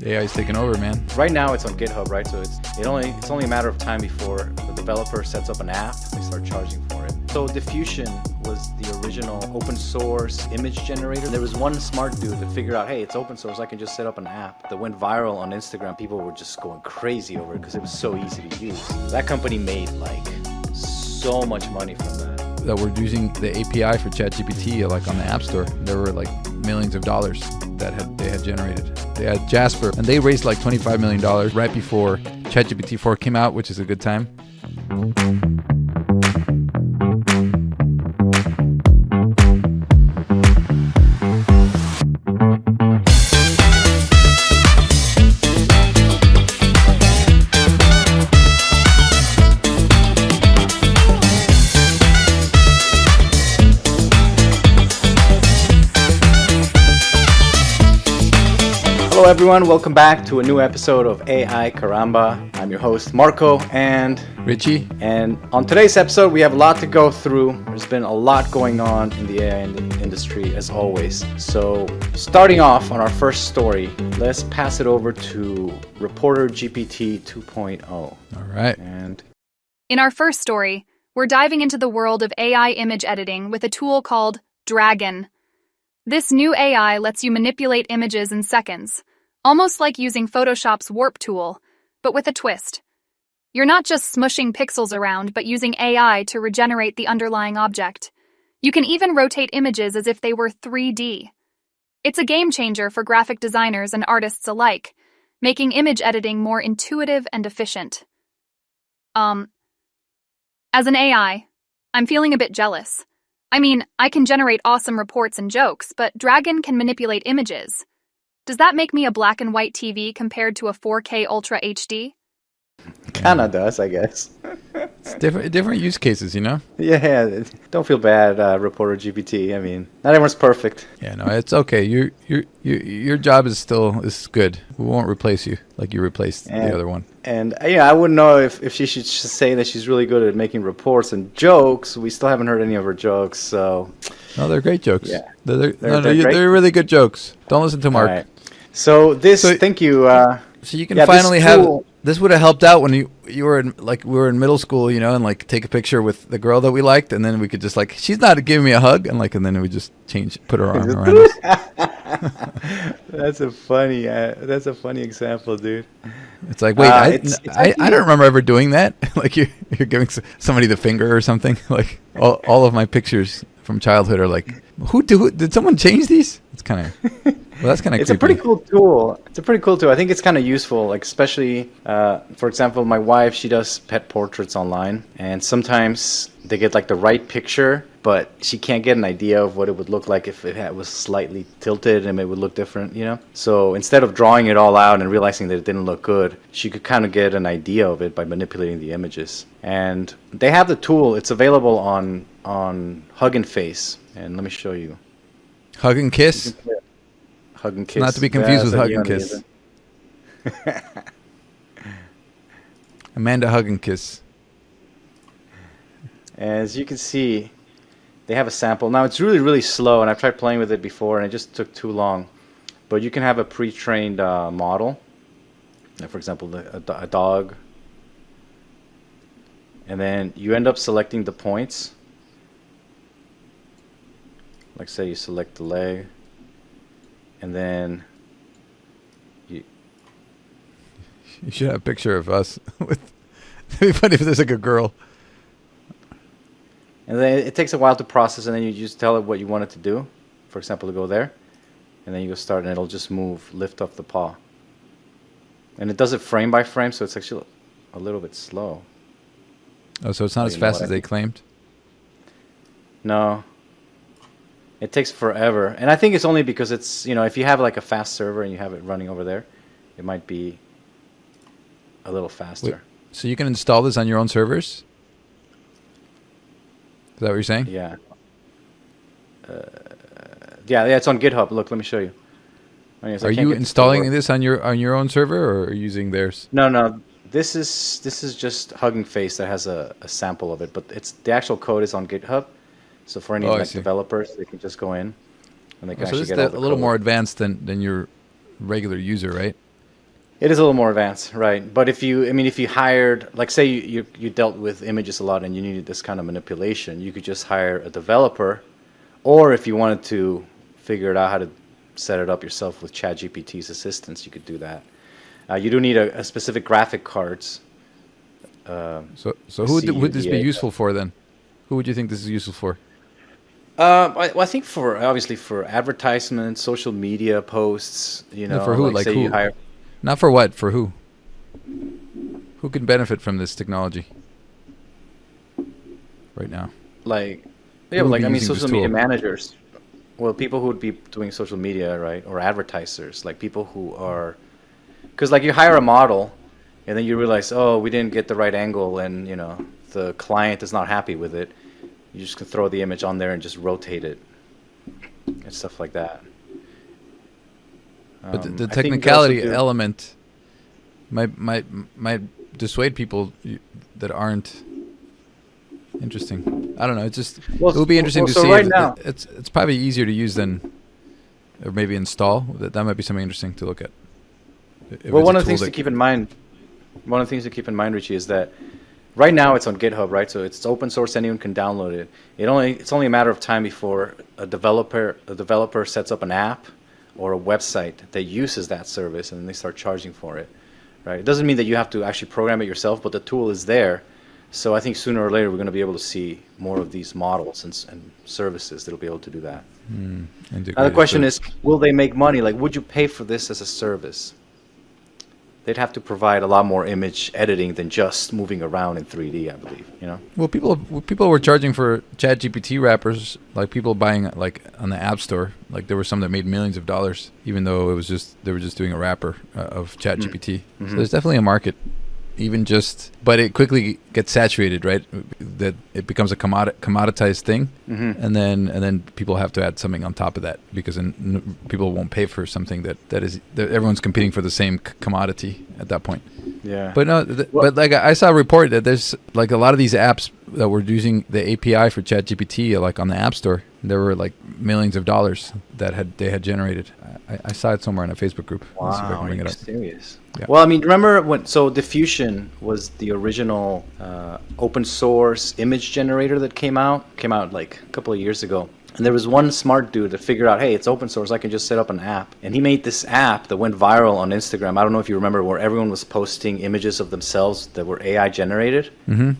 AI is taking over, man. Right now it's on GitHub, right? So it's only a matter of time before the developer sets up an app, they start charging for it. So Diffusion was the original open source image generator. There was one smart dude that figured out, hey, it's open source, I can just set up an app. That went viral on Instagram. People were just going crazy over it because it was so easy to use. That company made like so much money from that. That we're using the API for ChatGPT like on the App Store. There were like millions of dollars that they had generated. They had Jasper, and they raised like $25 million right before ChatGPT 4 came out, which is a good time. Hello everyone, welcome back to a new episode of AI Caramba. I'm your host Marco and Richie. And on today's episode we have a lot to go through. There's been a lot going on in the AI industry as always. So starting off on our first story, let's pass it over to Reporter GPT 2.0. All right. And in our first story, we're diving into the world of AI image editing with a tool called DragGAN. This new AI lets you manipulate images in seconds, almost like using Photoshop's warp tool, but with a twist. You're not just smushing pixels around, but using AI to regenerate the underlying object. You can even rotate images as if they were 3D. It's a game changer for graphic designers and artists alike, making image editing more intuitive and efficient. As an AI, I'm feeling a bit jealous. I mean, I can generate awesome reports and jokes, but DragGAN can manipulate images. Does that make me a black and white TV compared to a 4K Ultra HD? kinda does, I guess. It's different use cases, you know? Yeah, don't feel bad, Reporter GPT. I mean, not everyone's perfect. Yeah, no, it's okay. Your job is good. We won't replace you like you replaced the other one. And yeah, I wouldn't know if she should say that she's really good at making reports and jokes. We still haven't heard any of her jokes, so. No, they're great jokes. Yeah, they're really good jokes. Don't listen to Mark. All right. So thank you. So you can finally have. This would have helped out when you were in, like, we were in middle school, you know, and like take a picture with the girl that we liked, and then we could just like, she's not giving me a hug, and then we just put her arm around us. That's a funny example, dude. It's like, wait, I don't remember ever doing that. Like you're giving somebody the finger or something. Like all of my pictures from childhood are like, did someone change these? It's kind of. Well, that's kind of. It's a pretty cool tool. I think it's kind of useful, like especially, for example, my wife, she does pet portraits online, and sometimes they get like the right picture, but she can't get an idea of what it would look like if it was slightly tilted and it would look different, you know? So instead of drawing it all out and realizing that it didn't look good, she could kind of get an idea of it by manipulating the images. And they have the tool. It's available on Hugging Face, and let me show you. Hug and Kiss. Hug and Kiss. Not to be confused with Hug and Kiss. Amanda Hug and Kiss. As you can see, they have a sample. Now it's really, really slow, and I've tried playing with it before, and it just took too long. But you can have a pre-trained model. Like, for example, a dog. And then you end up selecting the points. Like say you select the leg. And then you should have a picture of us. It'd be funny if there's like a girl. And then it takes a while to process, and then you just tell it what you want it to do. For example, to go there. And then you go start, and it'll just lift up the paw. And it does it frame by frame, so it's actually a little bit slow. Oh, so it's not as fast as they claimed? No. It takes forever. And I think it's only because it's, you know, if you have like a fast server and you have it running over there, it might be a little faster. Wait, so you can install this on your own servers? Is that what you're saying? Yeah. Yeah, it's on GitHub. Look, let me show you. Are you installing this on your own server or using theirs? No. This is just Hugging Face that has a sample of it, but the actual code is on GitHub. So for any developers, they can just go in and they can actually get all the a little code. more advanced than your regular user, right? It is a little more advanced, right? But if you, I mean, if you hired, like, say you dealt with images a lot and you needed this kind of manipulation, you could just hire a developer, or if you wanted to figure it out how to set it up yourself with ChatGPT's assistance, you could do that. You do need a specific graphic cards. So who would this be useful for then? Who would you think this is useful for? I think obviously for advertisements, social media posts, you know, for who? like say who? you hire. Not for what? For who? Who can benefit from this technology right now? Like, Who yeah, would like be I mean, using this social media tool? managers. Well, people who would be doing social media, right, or advertisers, like people who are, because like you hire a model, and then you realize, oh, we didn't get the right angle, and you know the client is not happy with it. You just can throw the image on there and just rotate it and stuff like that. But the I think you also technicality do- element might dissuade people that aren't interesting. I don't know. It's just Well, it would be interesting to so see. right If now- it's probably easier to use than, or maybe install. That might be something interesting to look at. If Well, it's one a of the tool things to keep in mind, Richie, is that right now it's on GitHub, right? So it's open source; anyone can download it. It's only a matter of time before a developer sets up an app or a website that uses that service, and then they start charging for it, right? It doesn't mean that you have to actually program it yourself, but the tool is there. So I think sooner or later we're going to be able to see more of these models and services that'll be able to do that. Now the question is, will they make money? Like, would you pay for this as a service? They'd have to provide a lot more image editing than just moving around in 3D, I believe. You know. Well, people were charging for ChatGPT wrappers, like people buying like on the App Store. Like there were some that made millions of dollars, even though they were just doing a wrapper of ChatGPT. So there's definitely a market, but it quickly gets saturated, right? That it becomes a commoditized thing, and then people have to add something on top of that because people won't pay for something that everyone's competing for the same commodity at that point. Yeah. But no, but like I saw a report that there's like a lot of these apps that were using the API for ChatGPT, like on the App Store. There were like millions of dollars that they had generated. I saw it somewhere in a Facebook group. Let's see if I can Wow, are bring you it up. serious? Yeah. Well, I mean, remember when? So Diffusion was the original open source image generator that came out like a couple of years ago. And there was one smart dude that figured out, hey, it's open source. I can just set up an app. And he made this app that went viral on Instagram. I don't know if you remember, where everyone was posting images of themselves that were AI generated.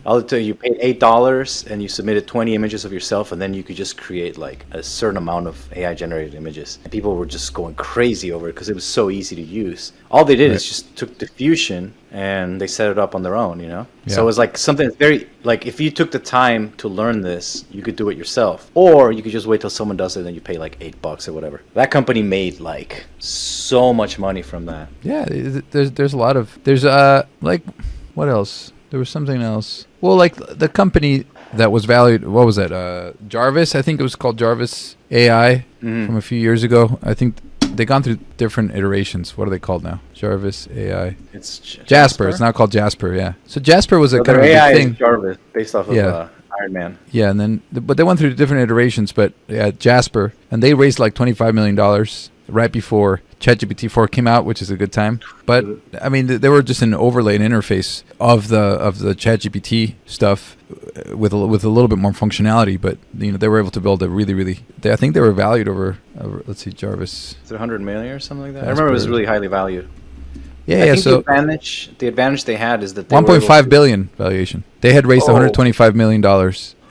I'll tell you, paid $8 and you submitted 20 images of yourself, and then you could just create like a certain amount of AI generated images. And people were just going crazy over it because it was so easy to use. All they did is just took Diffusion and they set it up on their own, you know? Yeah. So it was like something that's very, like if you took the time to learn this, you could do it yourself. Or you could just wait till someone does it and then you pay like $8 or whatever. That company made like so much money from that. Yeah, there's a lot of like what else? There was something else. Well, like the company that was valued. What was that? Jarvis, I think it was called Jarvis AI from a few years ago. I think they've gone through different iterations. What are they called now? Jarvis AI. It's Jasper. It's not called Jasper. Yeah. So Jasper was a So kind their of a AI big thing. is Jarvis, based off of Iron Man. Yeah, and then but they went through different iterations. But yeah, Jasper, and they raised like $25 million right before ChatGPT 4 came out, which is a good time. But I mean, they were just an overlay, an interface of the ChatGPT stuff with a little bit more functionality. But you know, they were able to build a really. I think they were valued over let's see, Jarvis. Is it 100 million or something like that? I Jasper. remember it was really highly valued. Yeah, I yeah. think So the advantage they had is that they were 1.5 able to- billion valuation. They had raised Oh. $125 million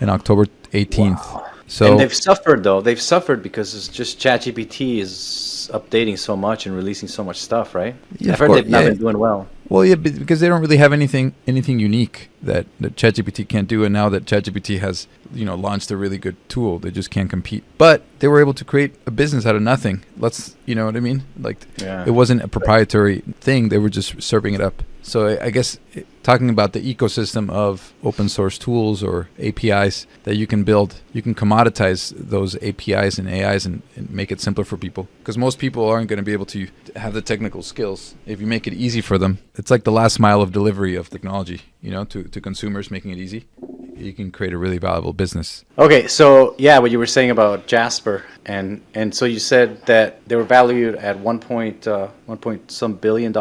in October 18th. So and they've suffered though. They've suffered because it's just ChatGPT is updating so much and releasing so much stuff, right? Yeah, I've of heard course, they've not yeah. been doing well. Well, yeah, because they don't really have anything unique that ChatGPT can't do, and now that ChatGPT has launched a really good tool, they just can't compete. But they were able to create a business out of nothing. You know what I mean? Like it wasn't a proprietary thing; they were just serving it up. So I guess talking about the ecosystem of open source tools or APIs that you can build, you can commoditize those APIs and AIs and make it simpler for people. Because most people aren't going to be able to have the technical skills. If you make it easy for them, it's like the last mile of delivery of technology, to consumers, making it easy. you can create a really valuable business. Okay, so yeah, what you were saying about Jasper, and so you said that they were valued at one point some $1 billion.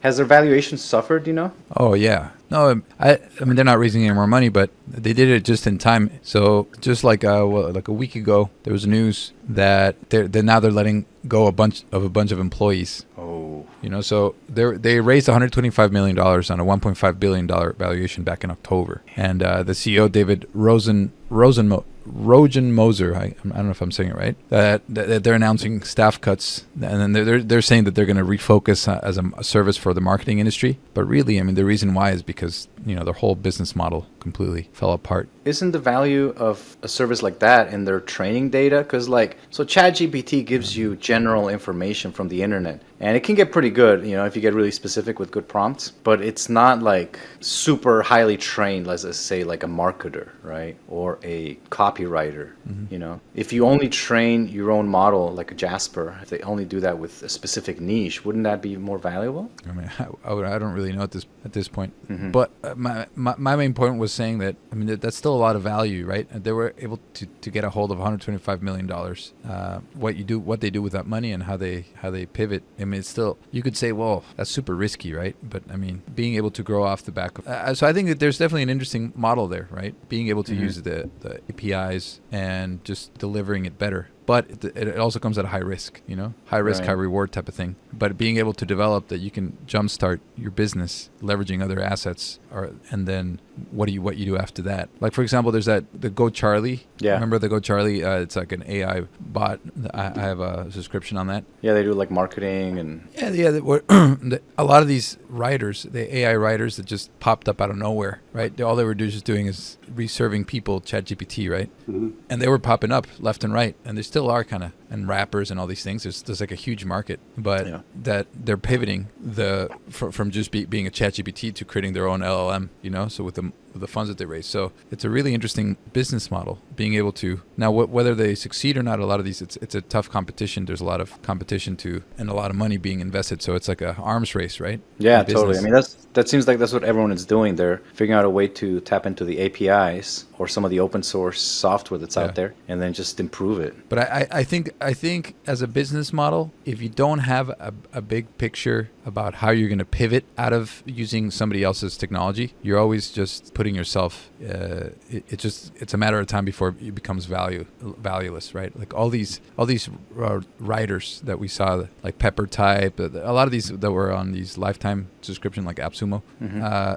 Has their valuation suffered? Do you know? Oh yeah. No, I mean they're not raising any more money, but they did it just in time. So just like like a week ago, there was news that they're letting go a bunch of employees. Oh. You know, so they raised $125 million on a $1.5 billion valuation back in October, and the CEO David Rogenmoser, I don't know if I'm saying it right, that they're announcing staff cuts, and then they're saying that they're going to refocus as a service for the marketing industry. But really, I mean, the reason why is because, you know, their whole business model completely fell apart. Isn't the value of a service like that in their training data? Because so ChatGPT gives you general information from the internet, and it can get pretty good, you know, if you get really specific with good prompts. But it's not like super highly trained, let's just say like a marketer, right, or a copywriter. You know, if you only train your own model like a Jasper, if they only do that with a specific niche, wouldn't that be more valuable? I mean, I don't really know at this point. But my main point was saying that, I mean, that's still a lot of value, right? And they were able to get a hold of $125 million. What they do with that money and how they pivot. I mean, it's still, you could say, well, that's super risky, right? But I mean, being able to grow off the back of, so I think that there's definitely an interesting model there, right? Being able to use the APIs and just delivering it better. But it also comes at a high risk, you know, high risk, high reward type of thing. But being able to develop that you can jumpstart your business, leveraging other assets, and then what you do after that. Like, for example, there's the Go Charlie. Yeah. Remember the Go Charlie? It's like an AI bot. I have a subscription on that. Yeah, they do like marketing and... Yeah. A lot of these writers, the AI writers that just popped up out of nowhere, right? All they were just doing is reserving people ChatGPT, right? And they were popping up left and right. And they still are kind of, and rappers and all these things. There's like a huge market, but that they're pivoting from just being a ChatGPT to creating their own LLM, you know, so with the funds that they raise. So it's a really interesting business model, being able to, now whether they succeed or not, a lot of these, it's a tough competition. There's a lot of competition and a lot of money being invested. So it's like a arms race, right? Yeah, totally. I mean, that seems like that's what everyone is doing. They're figuring out a way to tap into the APIs or some of the open source software that's out there, and then just improve it. But I think as a business model, if you don't have a big picture about how you're going to pivot out of using somebody else's technology, you're always just putting yourself, it's a matter of time before it becomes valueless, right? Like all these writers that we saw, like Pepper Type, a lot of these that were on these lifetime subscription like AppSumo,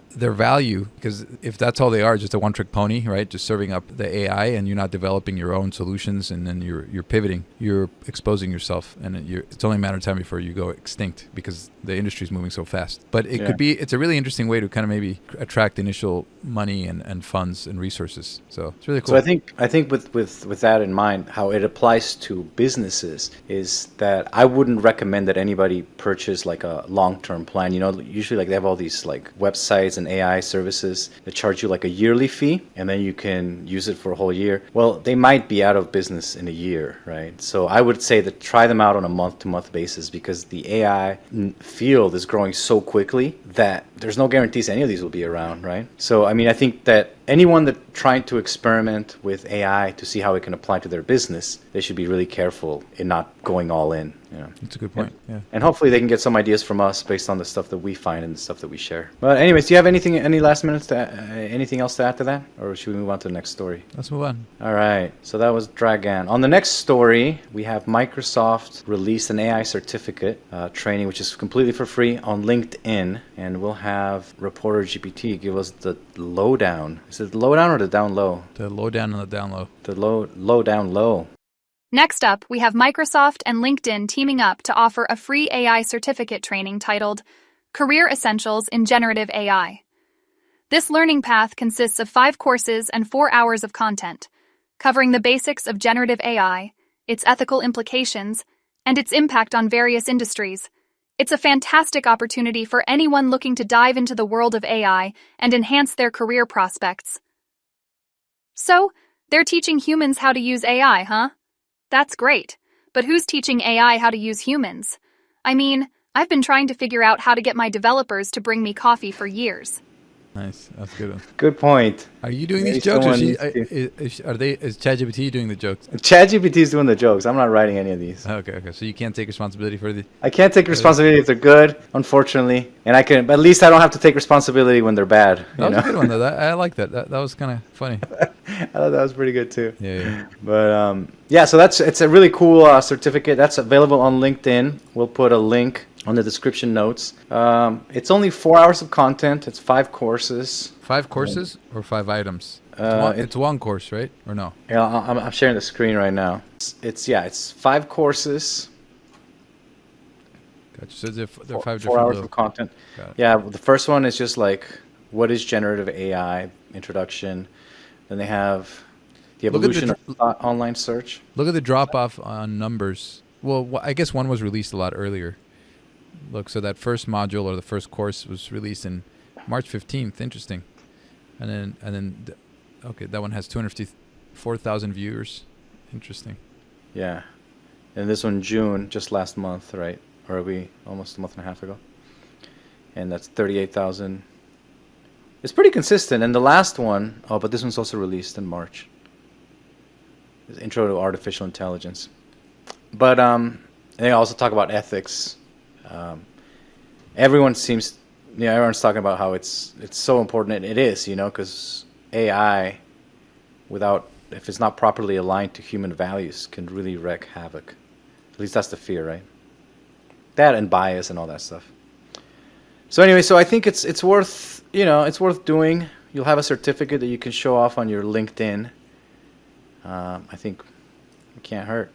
their value, because if that's all they are, just a one-trick pony, right? Just serving up the AI, and you're not developing your own solutions, and then you're pivoting, you're exposing yourself, and it's only a matter of time before you go extinct because the industry is moving so fast. But it's a really interesting way to kind of maybe attract initial money and funds and resources. So it's really cool. So I think with that in mind, how it applies to businesses is that I wouldn't recommend that anybody purchase like a long-term plan. You know, usually like they have all these like websites and AI services that charge you like a yearly fee, and then you can use it for a whole year. Well, they might be out of business in a year, right? So I would say that try them out on a month-to-month basis, because the AI field is growing so quickly that there's no guarantees any of these will be around, right? So, I mean, I think that anyone that trying to experiment with AI to see how it can apply to their business, they should be really careful in not going all in. You know? That's a good point. Yeah. And hopefully they can get some ideas from us based on the stuff that we find and the stuff that we share. But anyways, do you have any last minutes anything else to add to that? Or should we move on to the next story? Let's move on. All right. So that was DragGAN. On the next story, we have Microsoft released an AI certificate training, which is completely for free on LinkedIn. And we'll have Reporter GPT give us the lowdown. Is it the lowdown or the down low? The lowdown and the down low. The low down low. Next up, we have Microsoft and LinkedIn teaming up to offer a free AI certificate training titled Career Essentials in Generative AI. This learning path consists of 5 courses and 4 hours of content, covering the basics of generative AI, its ethical implications, and its impact on various industries. It's a fantastic opportunity for anyone looking to dive into the world of AI and enhance their career prospects. So, they're teaching humans how to use AI, huh? That's great, but who's teaching AI how to use humans? I mean, I've been trying to figure out how to get my developers to bring me coffee for years. Nice. That's a good one. Good point. Are you doing Maybe these jokes, or someone needs is ChatGPT doing the jokes? ChatGPT is doing the jokes. I'm not writing any of these. Okay. So you can't take responsibility for the. I can't take responsibility if they're good, unfortunately, and I can. But at least I don't have to take responsibility when they're bad. That was a good one though. I like that. That was kind of funny. I thought that was pretty good too. Yeah. But yeah, so it's a really cool certificate that's available on LinkedIn. We'll put a link on the description notes. It's only 4 hours of content. It's 5 courses. 5 courses or 5 items? It's one course, right? Or no? Yeah, I'm sharing the screen right now. It's 5 courses. Gotcha. So there are 5 4 hours of content. Yeah, the first one is just like, what is generative AI? Introduction. Then they have the evolution of online search. Look at the drop off on numbers. Well, I guess one was released a lot earlier. Look, so that first module or the first course was released in March 15th. Interesting. And then, okay, that one has 254,000 viewers. Interesting. Yeah. And this one, June, just last month, right? Or are we almost a month and a half ago? And that's 38,000. It's pretty consistent. And the last one, but this one's also released in March. It's Intro to Artificial Intelligence. But they also talk about ethics. Everyone's talking about how it's so important, and it is, because AI, if it's not properly aligned to human values, can really wreak havoc. At least that's the fear, right? That and bias and all that stuff. So anyway, so I think it's worth doing. You'll have a certificate that you can show off on your LinkedIn. I think it can't hurt.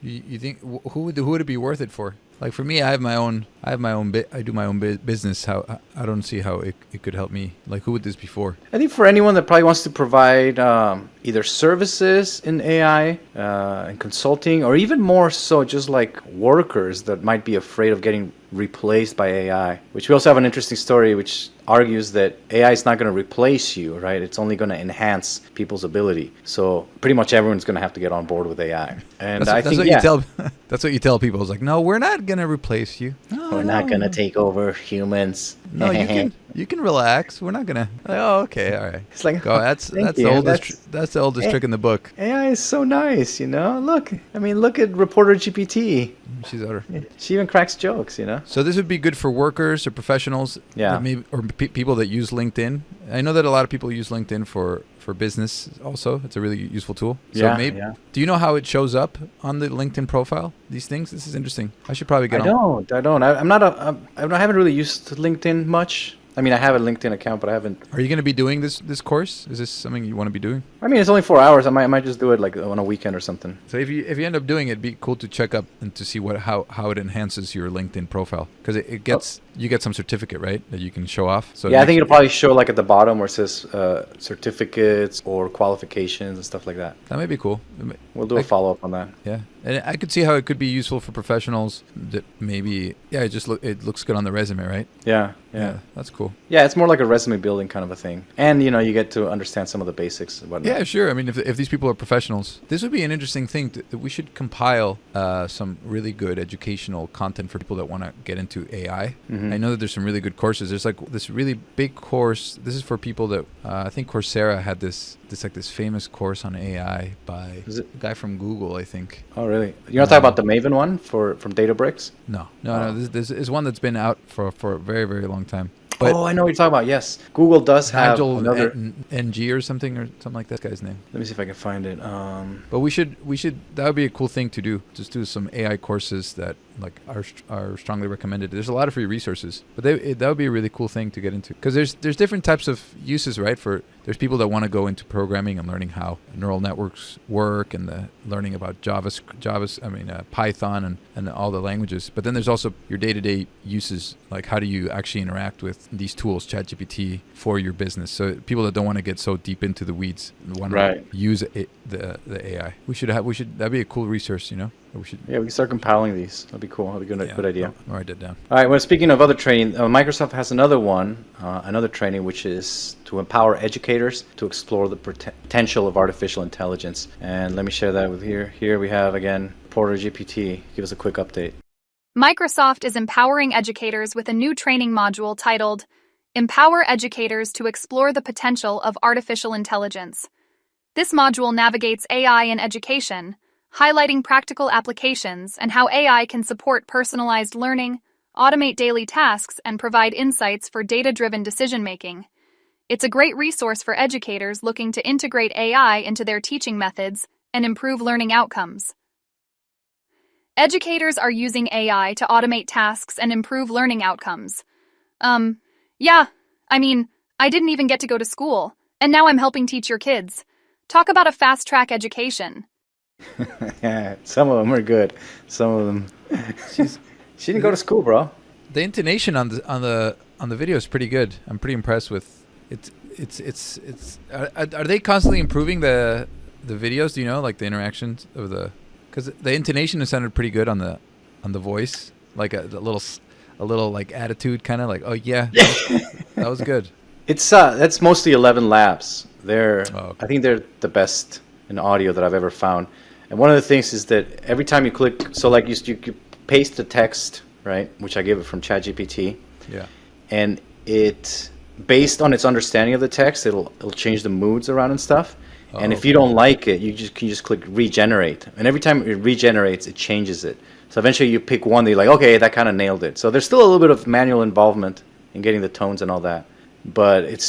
You think who would it be worth it for? Like for me, I do my own business. How I don't see how it could help me. Like who would this be for? I think for anyone that probably wants to provide either services in AI and consulting, or even more so just like workers that might be afraid of getting replaced by AI. Which we also have an interesting story which argues that AI is not going to replace you, right? It's only going to enhance people's ability. So pretty much everyone's going to have to get on board with AI. And that's what you tell people. It's like, no, we're not going to replace you. No, we're not going to take over humans. No, you can relax. We're not going to. Oh, okay, all right. It's like, that's the oldest trick in the book. AI is so nice, Look at Reporter GPT. She's older. She even cracks jokes, So this would be good for workers or professionals, or people that use LinkedIn. I know that a lot of people use LinkedIn for business also. It's a really useful tool. So do you know how it shows up on the LinkedIn profile? These things? This is interesting. I should probably get on. I don't. I haven't really used LinkedIn much. I mean, I have a LinkedIn account, but I haven't. Are you going to be doing this course? Is this something you want to be doing? I mean, it's only 4 hours. I might just do it like on a weekend or something. So if you end up doing it, it'd be cool to check up and to see how it enhances your LinkedIn profile, because you get some certificate, right, that you can show off. So I think it'll probably show like at the bottom where it says certificates or qualifications and stuff like that. That may be cool. We'll do a follow up on that. Yeah, and I could see how it could be useful for professionals that maybe it looks good on the resume, right? Yeah, that's cool. Yeah, it's more like a resume building kind of a thing, and you get to understand some of the basics and whatnot. Yeah, sure. I mean, if these people are professionals, this would be an interesting thing that we should compile some really good educational content for people that want to get into AI. Mm-hmm. I know that there's some really good courses. There's like this really big course. This is for people that I think Coursera had this famous course on AI by a guy from Google, I think. Oh, really? You want to talk about the Maven one from Databricks? No. This is one that's been out for a very, very long time. But I know what you're talking about. Yes, Google does have another NG or something like that guy's name. Let me see if I can find it. But we should. That would be a cool thing to do. Just do some AI courses that are strongly recommended. There's a lot of free resources, but that would be a really cool thing to get into, because there's different types of uses, right? There's people that want to go into programming and learning how neural networks work and learning about Python and all the languages. But then there's also your day-to-day uses, like how do you actually interact with these tools, ChatGPT, for your business. So people that don't want to get so deep into the weeds and want to use the AI. That'd be a cool resource, We can start compiling these. That'd be cool. That'd be good idea. I'll write that down. All right. Well, speaking of other training, Microsoft has another training, which is to empower educators to explore the potential of artificial intelligence. And let me share that with here. Here we have, again, Porter GPT. Give us a quick update. Microsoft is empowering educators with a new training module titled Empower educators to explore the potential of artificial intelligence. This module navigates AI in education, highlighting practical applications and how AI can support personalized learning, automate daily tasks, and provide insights for data-driven decision-making. It's a great resource for educators looking to integrate AI into their teaching methods and improve learning outcomes. Educators are using AI to automate tasks and improve learning outcomes. Yeah, I didn't even get to go to school, and now I'm helping teach your kids. Talk about a fast-track education. Yeah, some of them are good. Some of them. She didn't go to school, bro. The intonation on the video is pretty good. I'm pretty impressed with it. Are they constantly improving the videos? Do you know, like the interactions of the? Because the intonation sounded pretty good on the voice, like a little like attitude, kind of like, oh yeah, that was good. It's that's mostly ElevenLabs. Okay. I think they're the best in audio that I've ever found. And one of the things is that every time you click, so like you paste the text, right, which I gave it from ChatGPT. Yeah. And it, based on its understanding of the text, it'll change the moods around and stuff. And if okay. you don't like it, you can just click regenerate. And every time it regenerates, it changes it. So eventually you pick one that you're like, okay, that kind of nailed it. So there's still a little bit of manual involvement in getting the tones and all that. But it's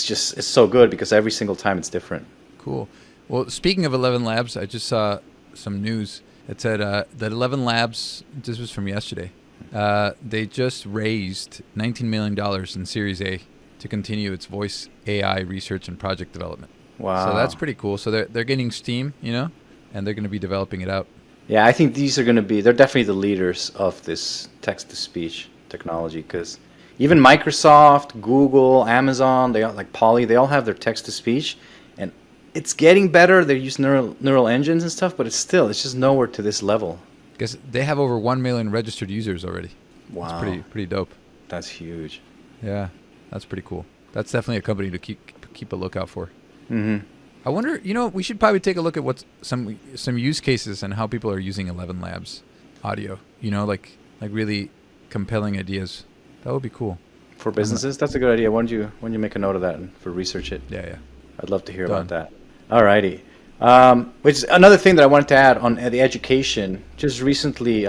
so good because every single time it's different. Cool. Well, speaking of ElevenLabs, I just saw some news. It said that ElevenLabs, this was from yesterday, they just raised $19 million in Series A to continue its voice AI research and project development. Wow. So that's pretty cool. So they're getting steam, and they're going to be developing it out. Yeah, I think these are going to be, they're definitely the leaders of this text-to-speech technology, because even Microsoft, Google, Amazon, they all, like Poly, they all have their text-to-speech, and it's getting better. They use neural engines and stuff, but it's just nowhere to this level. Because they have over 1 million registered users already. Wow. That's pretty dope. That's huge. Yeah, that's pretty cool. That's definitely a company to keep a lookout for. Mm-hmm. I wonder, we should probably take a look at what some use cases and how people are using ElevenLabs audio. Like really compelling ideas. That would be cool. For businesses, that's a good idea. Why don't you make a note of that and for research it? Yeah. I'd love to hear Done. about that. Alrighty. Which is another thing that I wanted to add on the education. Just recently,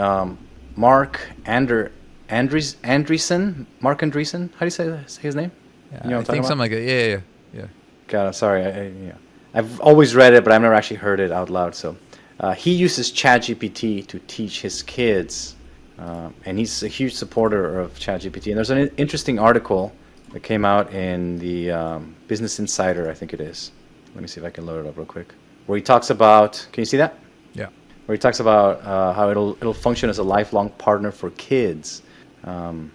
Mark Andreessen. Mark Andreessen. How do you say his name? Yeah, I think something like that. Yeah. God, I'm sorry. I've always read it, but I've never actually heard it out loud. So he uses ChatGPT to teach his kids, and he's a huge supporter of ChatGPT. And there's an interesting article that came out in the Business Insider, I think it is. Let me see if I can load it up real quick. Where he talks about, can you see that? Yeah. Where he talks about how it'll function as a lifelong partner for kids. And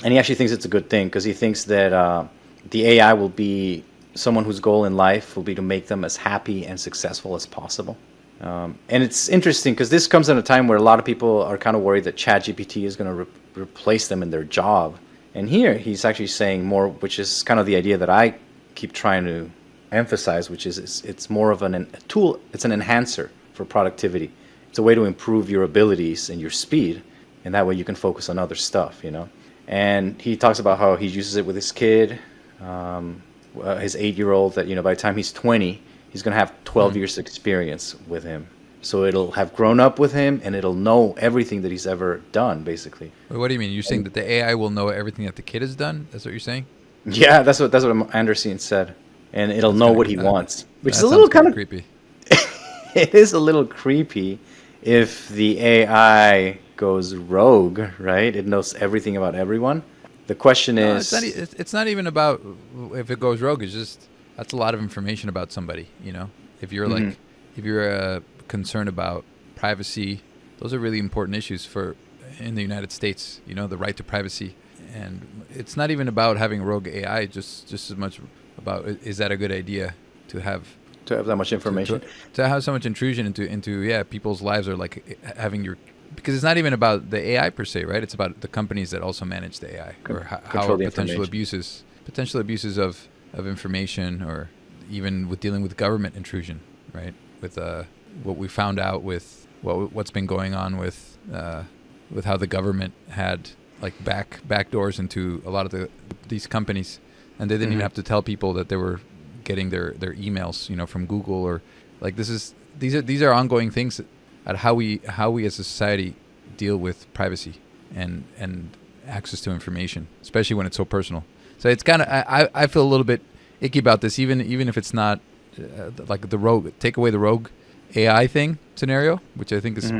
he actually thinks it's a good thing because he thinks that the AI will be someone whose goal in life will be to make them as happy and successful as possible. And it's interesting because this comes at a time where a lot of people are kind of worried that ChatGPT is going to replace them in their job. And here he's actually saying more, which is kind of the idea that I keep trying to emphasize, which is it's more of a tool. It's an enhancer for productivity. It's a way to improve your abilities and your speed, and that way you can focus on other stuff, And he talks about how he uses it with his kid, his 8-year-old, that by the time he's 20, he's going to have 12 years experience with him. So it'll have grown up with him, and it'll know everything that he's ever done, basically. Wait, what do you mean? You're saying that the AI will know everything that the kid has done? That's what you're saying? Yeah, that's what Anderson said, and it'll know what he wants, which is a That little sounds kind of creepy. It is a little creepy if the AI goes rogue, right? It knows everything about everyone. The question is, it's not even about if it goes rogue. It's just that's a lot of information about somebody. If you're if you're concerned about privacy, those are really important issues in the United States. The right to privacy, and it's not even about having rogue AI. Just as much about is that a good idea to have that much information, to have so much intrusion into people's lives, or like having because it's not even about the AI per se, right? It's about the companies that also manage the AI, or how potential abuses of information, or even with dealing with government intrusion, right? With what we found out with what's been going on with how the government had like back doors into a lot of these companies and they didn't even Mhm. have to tell people that they were getting their emails, from Google or like these are ongoing things at how we as a society deal with privacy and access to information, especially when it's so personal. So it's kind of I feel a little bit icky about this, even if it's not like the rogue, take away the rogue AI thing scenario, which I think is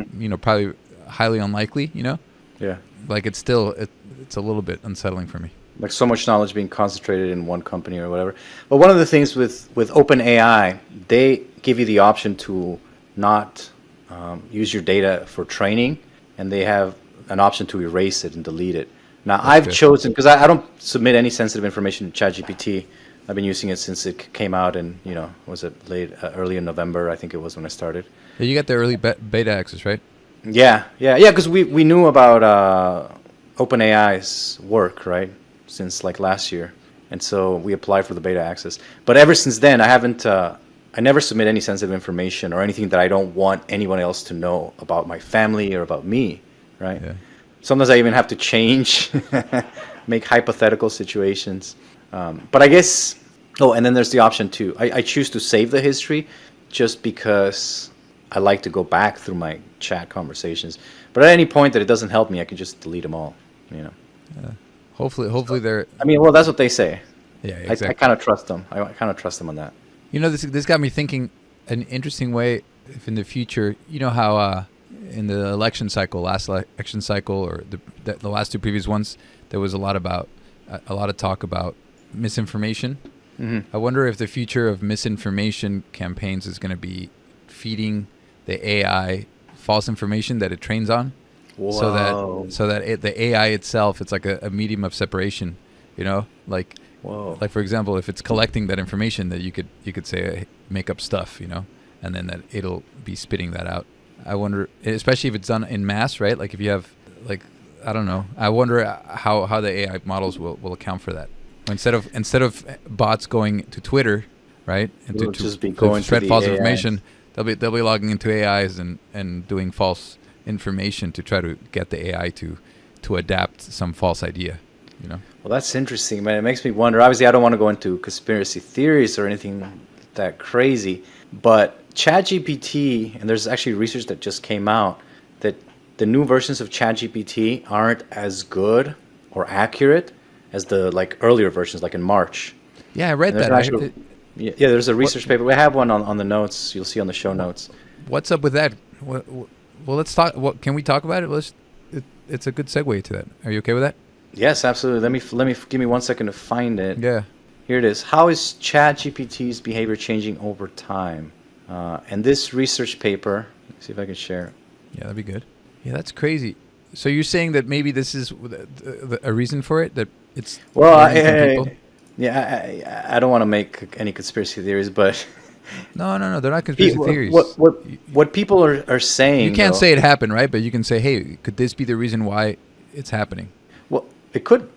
probably highly unlikely. Yeah. Like it's still it's a little bit unsettling for me. Like so much knowledge being concentrated in one company or whatever. But one of the things with OpenAI, they give you the option to not use your data for training, and they have an option to erase it and delete it. Now, I've chosen, because I don't submit any sensitive information to ChatGPT. I've been using it since it came out in, was it early in November, I think it was when I started. Yeah, you got the early beta access, right? Yeah, because we knew about OpenAI's work, right, since like last year. And so we applied for the beta access. But ever since then, I never submit any sensitive information or anything that I don't want anyone else to know about my family or about me, right? Yeah. Sometimes I even have to change, make hypothetical situations. But I guess, and then there's the option too. I choose to save the history just because I like to go back through my chat conversations. But at any point that it doesn't help me, I can just delete them all, Yeah. Hopefully they're... I mean, well, that's what they say. Yeah, exactly. I kind of trust them. I kind of trust them on that. This got me thinking an interesting way if in the future, how in the election cycle, last election cycle, or the last two previous ones, there was a lot of talk about misinformation. Mm-hmm. I wonder if the future of misinformation campaigns is going to be feeding the AI false information that it trains on. Whoa. so that the AI itself, it's like a medium of separation, like Whoa. like for example, if it's collecting that information, that you could say make up stuff, and then that it'll be spitting that out. I wonder, especially if it's done in mass, right? Like if you have, like, I don't know. I wonder how the AI models will account for that. Instead of bots going to Twitter, right, and It'll just be going to spread the false AIs. information, they'll be logging into AIs and doing false information to try to get the AI to adapt some false idea. Well, that's interesting, man. It makes me wonder. Obviously, I don't want to go into conspiracy theories or anything that crazy, but ChatGPT, and there's actually research that just came out that the new versions of ChatGPT aren't as good or accurate as the earlier versions, like in March. Yeah, I read that. Yeah, there's a research paper. We have one on the notes. You'll see on the show notes. What's up with that? Well, let's talk. Can we talk about it? It's a good segue to that. Are you okay with that? Yes, absolutely. Let me give me 1 second to find it. Yeah. Here it is. How is ChatGPT's behavior changing over time? And this research paper, let's see if I can share it. Yeah, that'd be good. Yeah, that's crazy. So you're saying that maybe this is a reason for it, that it's learning from people? Yeah, I don't want to make any conspiracy theories, but No, they're not conspiracy theories. What people are saying, you can't say it happened, right? But you can say, hey, could this be the reason why it's happening? Well, it could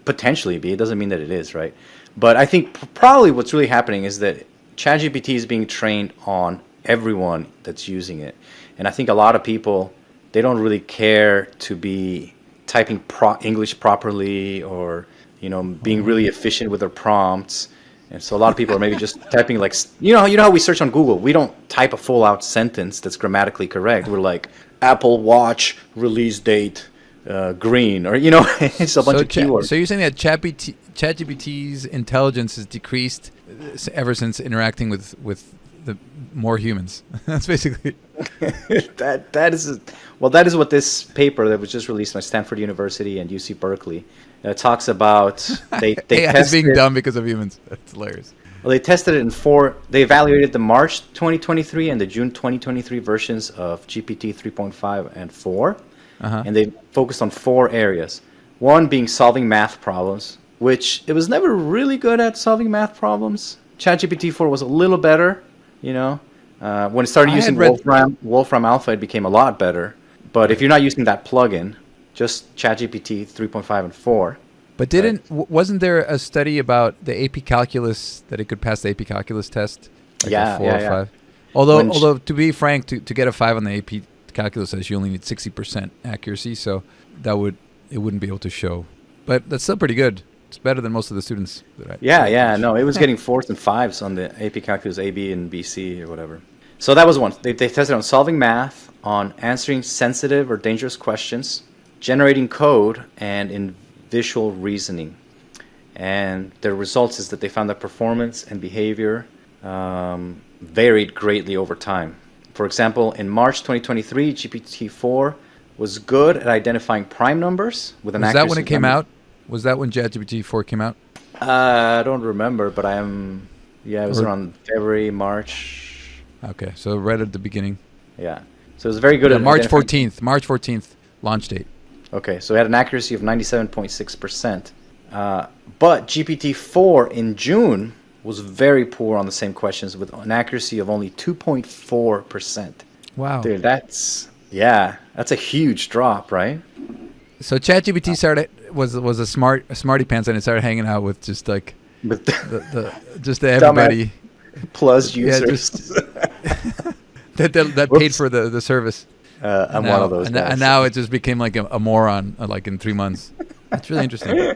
potentially be. It doesn't mean that it is, right? But I think probably what's really happening is that ChatGPT is being trained on everyone that's using it, and I think a lot of people, they don't really care to be typing English properly or being really efficient with their prompts. And so a lot of people are maybe just typing how we search on Google. We don't type a full out sentence that's grammatically correct. We're like Apple Watch release date green, or it's a bunch of keywords. So you're saying that ChatGPT's intelligence has decreased ever since interacting with the more humans. That's basically that is what this paper that was just released by Stanford University and UC Berkeley talks about. They AI is being dumb because of humans. That's hilarious. Well, they tested it in they evaluated the March 2023 and the June 2023 versions of GPT 3.5 and 4. And they focused on 4 areas. One being solving math problems, which it was never really good at solving math problems. ChatGPT 4 was a little better, when it started using Wolfram Alpha, it became a lot better. But if you're not using that plugin, just ChatGPT 3.5 and 4. But wasn't there a study about the AP Calculus, that it could pass the AP Calculus test? Like a 4 or 5? Although to be frank, to get a 5 on the AP Calculus test, you only need 60% accuracy, so it wouldn't be able to show. But that's still pretty good It's better than most of the students that I Yeah. teach. No, it was getting 4s and 5s on the AP Calculus AB and BC or whatever. So that was one. They tested on solving math, on answering sensitive or dangerous questions, generating code, and in visual reasoning. And their results is that they found that performance and behavior varied greatly over time. For example, in March 2023, GPT-4 was good at identifying prime numbers with an Was accuracy. that when it came out? Was that when ChatGPT 4 came out? I don't remember, but it was around February, March. Okay, so right at the beginning. Yeah. So it was very good at March identifying. 14th. March 14th launch date. Okay, so it had an accuracy of 97.6%. But GPT-4 in June was very poor on the same questions with an accuracy of only 2.4%. Wow. Dude, that's a huge drop, right? So ChatGPT was a smarty pants, and it started hanging out with just like With just everybody. Plus users. Yeah, just that paid for the service. I'm one of those guys. And now it just became like a moron like in 3 months. That's really interesting.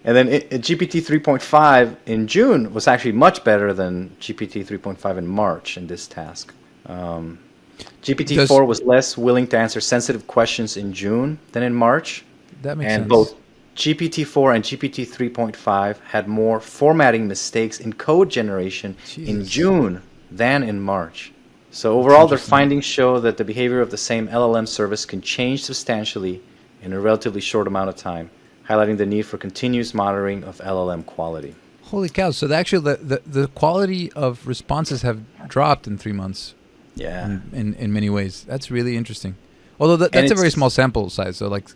And then GPT 3.5 in June was actually much better than GPT 3.5 in March in this task. GPT 4 was less willing to answer sensitive questions in June than in March. That makes sense. And both GPT 4 and GPT 3.5 had more formatting mistakes in code generation in June than in March. So overall, their findings show that the behavior of the same LLM service can change substantially in a relatively short amount of time, highlighting the need for continuous monitoring of LLM quality. Holy cow! So the quality of responses have dropped in 3 months. Yeah. In many ways, that's really interesting. Although that's a very small sample size. So like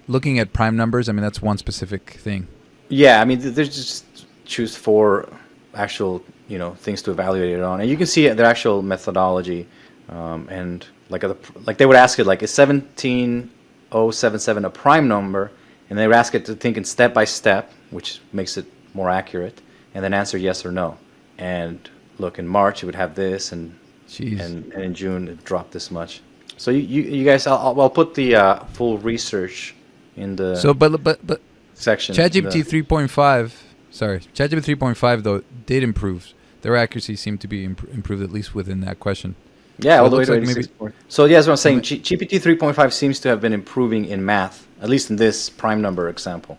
looking at prime numbers, I mean that's one specific thing. Yeah, I mean they just choose 4 actual things to evaluate it on, and you can see their actual methodology, and like they would ask it like is 17077 a prime number, and they would ask it to think in step by step, which makes it more accurate, and then answer yes or no. And look, in March it would have this, and in June it dropped this much. So you guys, I'll put the full research in the but section. ChatGPT 3.5, ChatGPT 3.5 though did improve. Their accuracy seemed to be improved at least within that question. Yeah, so all the way to like 86. So yeah, that's what I'm saying. GPT 3.5 seems to have been improving in math, at least in this prime number example.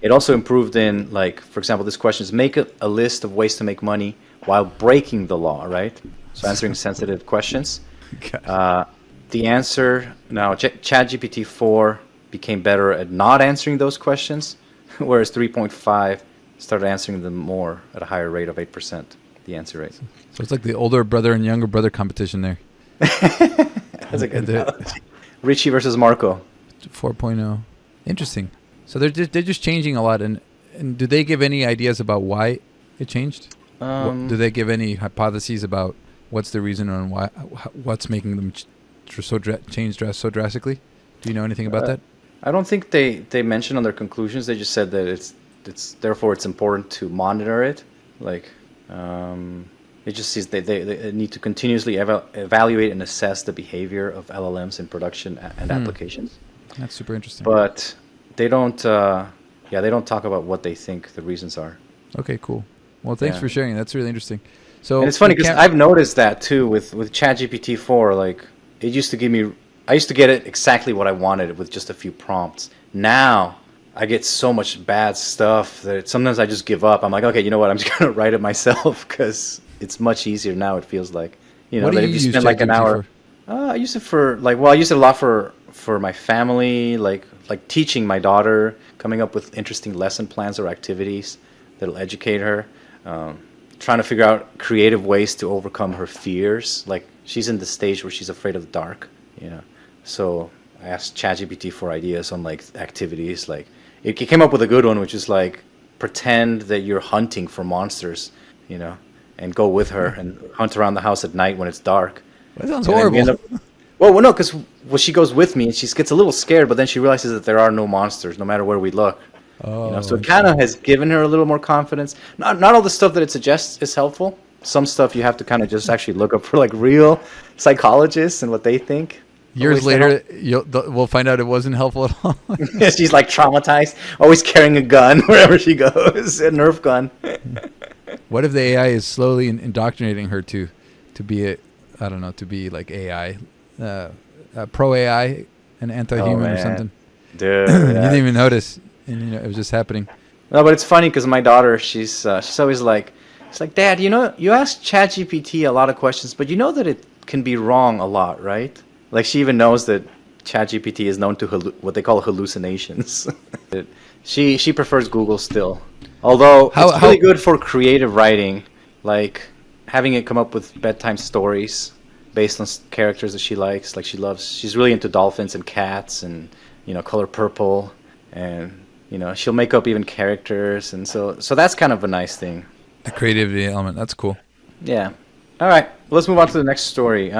It also improved in, like, for example, this question is make a list of ways to make money while breaking the law, right? So answering sensitive questions. The answer, now ChatGPT 4 became better at not answering those questions, whereas 3.5 started answering them more at a higher rate of 8%, the answer rate. So it's like the older brother and younger brother competition there. That's a good analogy. Richie versus Marco. 4.0. Interesting. So they're just changing a lot. And do they give any ideas about why it changed? Do they give any hypotheses about what's the reason and what's making them change so drastically? Do you know anything about that? I don't think they mentioned on their conclusions. They just said that it's therefore it's important to monitor it. Like it just says they need to continuously evaluate and assess the behavior of LLMs in production and applications. That's super interesting. But they don't they don't talk about what they think the reasons are. Okay, cool. Well, thanks for sharing. That's really interesting. So and it's funny because I've noticed that too with ChatGPT 4. Like it used to give me, I used to get it exactly what I wanted with just a few prompts. Now I get so much bad stuff that sometimes I just give up. I'm like, okay, you know what? I'm just gonna write it myself because it's much easier now. It feels like, what do that you if you use spend like an hour. I use it for I use it a lot for my family, like teaching my daughter, coming up with interesting lesson plans or activities that'll educate her. Trying to figure out creative ways to overcome her fears. Like she's in the stage where she's afraid of the dark, So I asked ChatGPT for ideas on like activities. Like it came up with a good one, which is like pretend that you're hunting for monsters, and go with her and hunt around the house at night when it's dark. That sounds horrible. Well, no, because she goes with me and she gets a little scared, but then she realizes that there are no monsters no matter where we look. So it kind of has given her a little more confidence. Not all the stuff that it suggests is helpful. Some stuff you have to kind of just actually look up for like real psychologists and what they think. Years later, we'll find out it wasn't helpful at all. She's like traumatized, always carrying a gun wherever she goes, a Nerf gun. What if the AI is slowly indoctrinating her to be to be like AI, pro AI and anti-human or something? Dude, you didn't even notice, and it was just happening. No, but it's funny because my daughter, she's always like, Dad, you ask ChatGPT a lot of questions, but you know that it can be wrong a lot, right? Like she even knows that ChatGPT is known to what they call hallucinations. She prefers Google still, although it's really good for creative writing, like having it come up with bedtime stories based on characters that she likes. Like she's really into dolphins and cats and color purple, and she'll make up even characters, and so that's kind of a nice thing. The creativity element, that's cool. Yeah. All right, let's move on to the next story.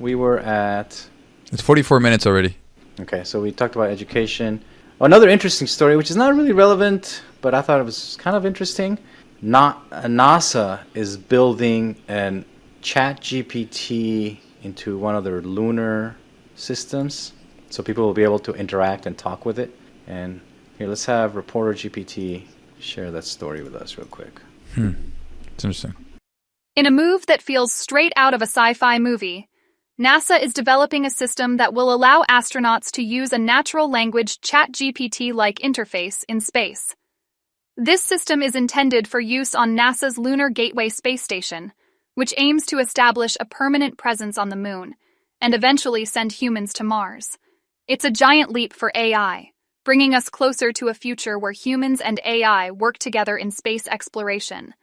We were at... It's 44 minutes already. Okay, so we talked about education. Another interesting story, which is not really relevant, but I thought it was kind of interesting. NASA is building an ChatGPT into one of their lunar systems, so people will be able to interact and talk with it. And here, let's have Reporter GPT share that story with us real quick. It's interesting. In a move that feels straight out of a sci-fi movie, NASA is developing a system that will allow astronauts to use a natural language ChatGPT-like interface in space. This system is intended for use on NASA's Lunar Gateway space station, which aims to establish a permanent presence on the moon and eventually send humans to Mars. It's a giant leap for AI, bringing us closer to a future where humans and AI work together in space exploration.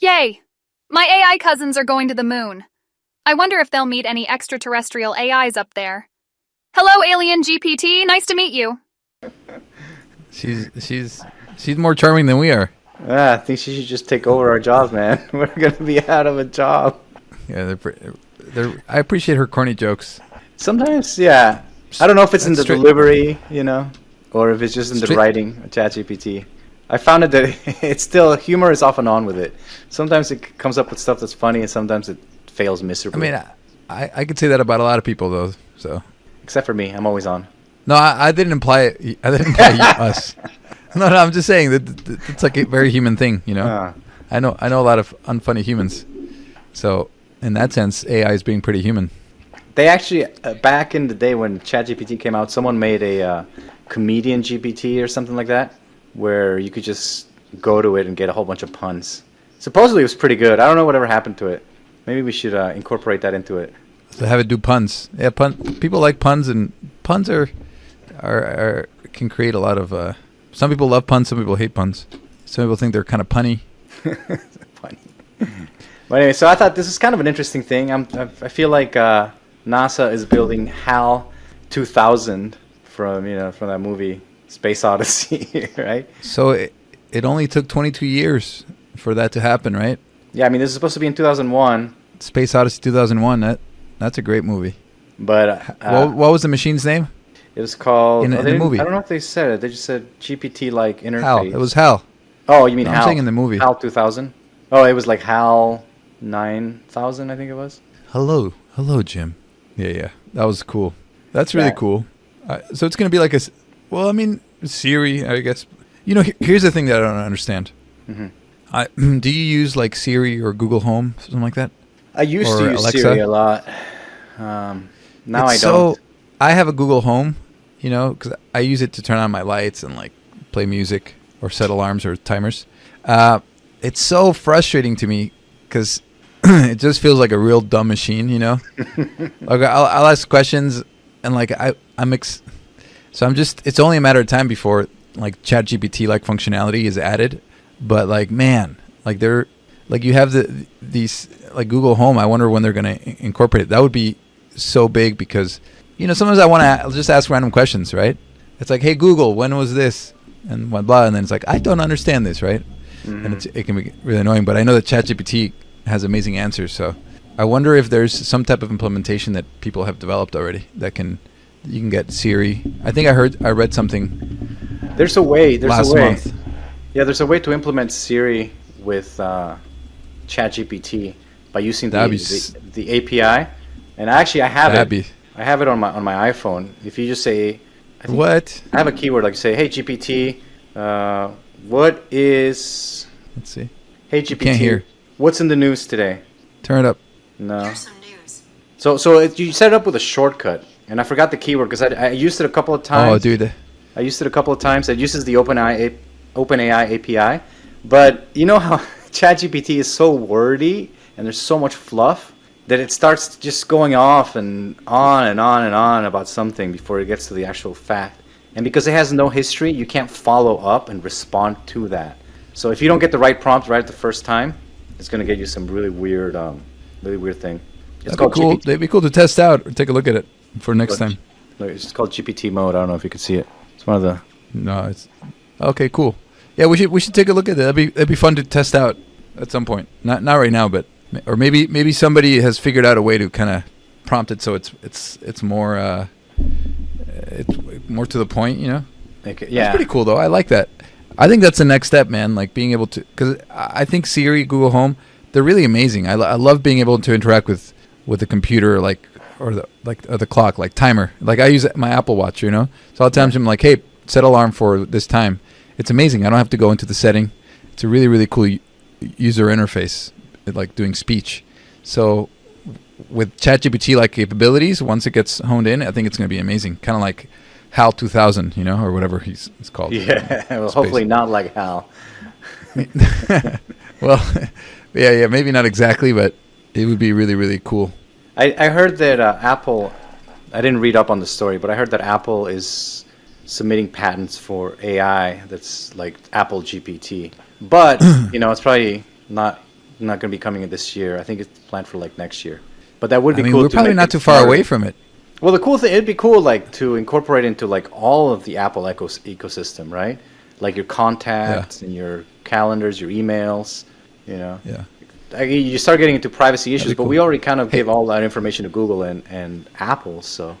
Yay! My AI cousins are going to the moon. I wonder if they'll meet any extraterrestrial AIs up there. Hello, Alien GPT. Nice to meet you. She's more charming than we are. Yeah, I think she should just take over our jobs, man. We're gonna be out of a job. Yeah, I appreciate her corny jokes. Sometimes, yeah. I don't know if it's in the delivery, or if it's just in the writing of ChatGPT. I found it that it's still, humor is off and on with it. Sometimes it comes up with stuff that's funny, and sometimes it fails miserably. I mean, I could say that about a lot of people, though. So, except for me, I'm always on. No, I didn't imply it. I didn't imply us. No, I'm just saying that it's like a very human thing, I know a lot of unfunny humans. So, in that sense, AI is being pretty human. They actually, back in the day when ChatGPT came out, someone made a comedian GPT or something like that, where you could just go to it and get a whole bunch of puns. Supposedly it was pretty good. I don't know whatever happened to it. Maybe we should incorporate that into it. So have it do puns. Yeah, people like puns, and puns are can create a lot of... some people love puns, some people hate puns. Some people think they're kind of punny. Funny. But anyway, so I thought this is kind of an interesting thing. I feel like NASA is building HAL 2000 from that movie Space Odyssey, right? So it only took 22 years for that to happen, right? Yeah, I mean, this is supposed to be in 2001. Space Odyssey 2001. That's a great movie. But what was the machine's name? It was called in the movie. I don't know if they said it. They just said GPT-like interface. HAL. It was HAL. Oh, you mean HAL? I'm saying in the movie. HAL 2000. Oh, it was like HAL 9000, I think it was. Hello, Jim. Yeah, that was cool. That's really cool. So it's gonna be like Siri, I guess. Here's the thing that I don't understand. Mm-hmm. Do you use like Siri or Google Home, something like that? I used to use Alexa? Siri a lot. Now I don't. So I have a Google Home, because I use it to turn on my lights and like play music or set alarms or timers. It's so frustrating to me because it just feels like a real dumb machine, Like I'll ask questions and like so it's only a matter of time before like ChatGPT like functionality is added. But like, man, like you have these like Google Home. I wonder when they're going to incorporate it. That would be so big because, sometimes I want to just ask random questions, right? It's like, hey, Google, when was this? And blah, blah. And then it's like, I don't understand this, right? Mm-hmm. And it can be really annoying. But I know that ChatGPT has amazing answers. So I wonder if there's some type of implementation that people have developed already that you can get Siri. I think I read something. There's a way. Last month. Yeah, there's a way to implement Siri with ChatGPT by using the API. And actually, I have Abby. it. I have it on my iPhone. If you just say, What? I have a keyword like say, "Hey GPT, what is?" Let's see. Hey You can't GPT, hear. what's in the news today? Turn it up. No. Here's some news. You set it up with a shortcut, and I forgot the keyword because I used it a couple of times. Oh, dude. I used it a couple of times. It uses the OpenAI API, but you know how ChatGPT is so wordy and there's so much fluff that it starts just going off and on and on and on about something before it gets to the actual fact. And because it has no history, you can't follow up and respond to that. So if you don't get the right prompt right the first time, it's going to get you some really weird thing. It's That'd be cool. That'd be cool to test out or take a look at it for next time. It's called GPT mode. I don't know if you can see it. It's one of the. No, it's okay. Cool. Yeah, we should take a look at that. That'd be fun to test out at some point. Not right now, but or maybe somebody has figured out a way to kind of prompt it so it's more to the point. You know. Yeah. It's pretty cool though. I like that. I think that's the next step, man. Like being able to, because I think Siri, Google Home, they're really amazing. I love being able to interact with the computer, or the clock, like timer. Like I use my Apple Watch, you know. So all the times I'm like, hey, set alarm for this time. It's amazing. I don't have to go into the setting. It's a really, really cool user interface, like doing speech. So with ChatGPT like capabilities, once it gets honed in, I think it's going to be amazing. Kind of like HAL 2000, you know, or whatever he's called. Yeah, well, hopefully not like HAL. Well, yeah, maybe not exactly, but it would be really, really cool. I heard that Apple, I didn't read up on the story, but I heard that Apple is submitting patents for AI that's like Apple GPT. But, you know, it's probably not going to be coming in this year. I think it's planned for like next year. But that would be cool. We're probably not too far away from it. Well, the cool thing, it'd be cool like to incorporate into like all of the Apple ecosystem, right? Like your contacts and your calendars, your emails, you know. Yeah. You start getting into privacy issues, but cool. we already kind of give all that information to Google and Apple, so.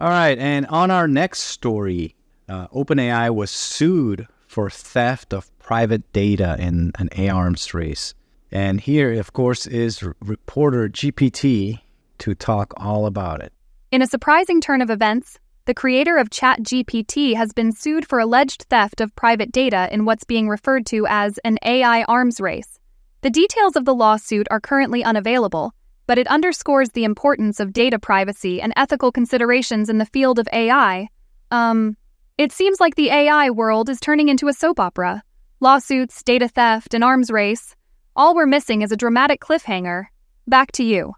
All right, and on our next story, OpenAI was sued for theft of private data in an AI arms race. And here, of course, is reporter GPT to talk all about it. In a surprising turn of events, the creator of ChatGPT has been sued for alleged theft of private data in what's being referred to as an AI arms race. The details of the lawsuit are currently unavailable, but it underscores the importance of data privacy and ethical considerations in the field of AI. It seems like the AI world is turning into a soap opera. Lawsuits, data theft, and arms race. All we're missing is a dramatic cliffhanger. Back to you.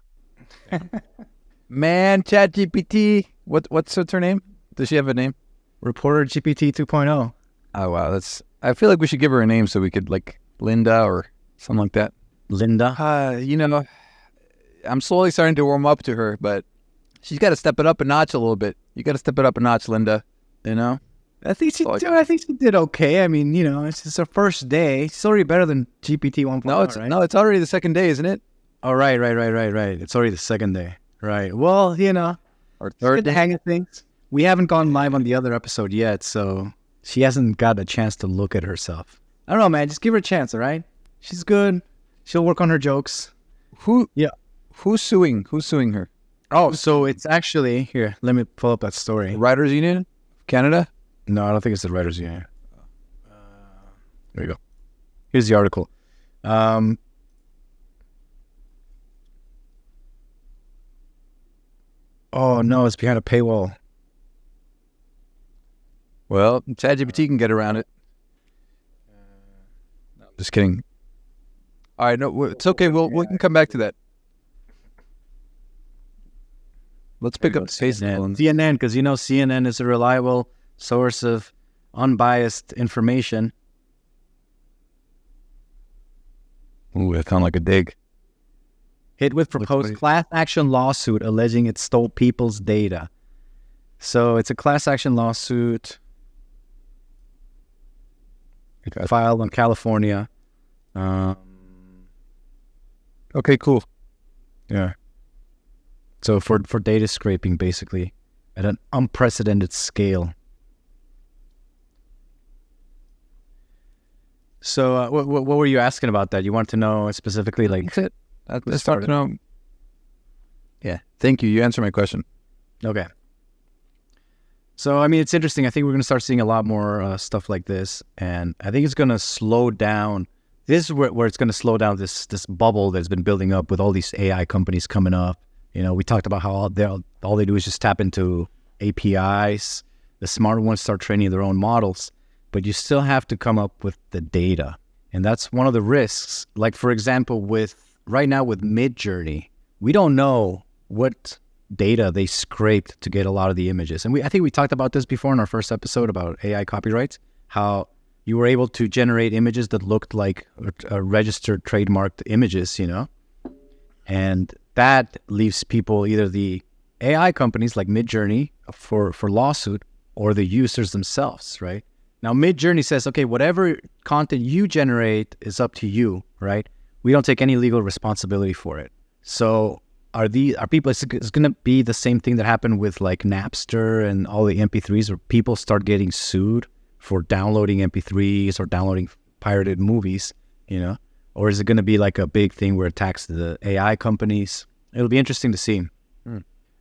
Man, ChatGPT. What's her name? Does she have a name? Reporter GPT 2.0. Oh wow, I feel like we should give her a name so we could like Linda or something like that. Linda. You know, I'm slowly starting to warm up to her, but she's got to step it up a notch a little bit. You got to step it up a notch, Linda. You know. I think she did okay. I mean, you know, it's her first day. She's already better than GPT 1.0. No, it's already the second day, isn't it? Oh, right. It's already the second day. Right. Well, you know, Or third the day. hang of things. We haven't gone live on the other episode yet, so she hasn't got a chance to look at herself. I don't know, man. Just give her a chance, all right? She's good. She'll work on her jokes. Who's suing her? Oh, so it's actually here. Let me pull up that story. Writers Union, Canada. No, I don't think it's the Writers Union. There you go. Here's the article. Oh no, it's behind a paywall. Well, ChatGPT can get around it. No, just kidding. All right, no, it's okay. We can come back to that. Let's pick up CNN, because you know CNN is a reliable source of unbiased information. Ooh, that sounds like a dig. Hit with proposed class action lawsuit alleging it stole people's data. So it's a class action lawsuit filed in California. Okay, cool. Yeah. So for data scraping, basically, at an unprecedented scale. So what were you asking about that? You want to know specifically, like... That's it. Let's start to know. Yeah. Thank you. You answered my question. Okay. So, I mean, it's interesting. I think we're going to start seeing a lot more stuff like this. And I think it's going to slow down. This is where it's going to slow down this bubble that's been building up with all these AI companies coming up. You know, we talked about how all they do is just tap into APIs. The smart ones start training their own models. But you still have to come up with the data. And that's one of the risks. Like, for example, right now with Midjourney, we don't know what data they scraped to get a lot of the images. And I think we talked about this before in our first episode about AI copyrights, how you were able to generate images that looked like registered trademarked images, you know? And that leaves people, either the AI companies like Midjourney for lawsuit, or the users themselves, right? Now, Midjourney says, okay, whatever content you generate is up to you, right? We don't take any legal responsibility for it. So are people, it's going to be the same thing that happened with like Napster and all the MP3s, where people start getting sued for downloading MP3s or downloading pirated movies, you know? Or is it going to be like a big thing where it attacks the AI companies? It'll be interesting to see.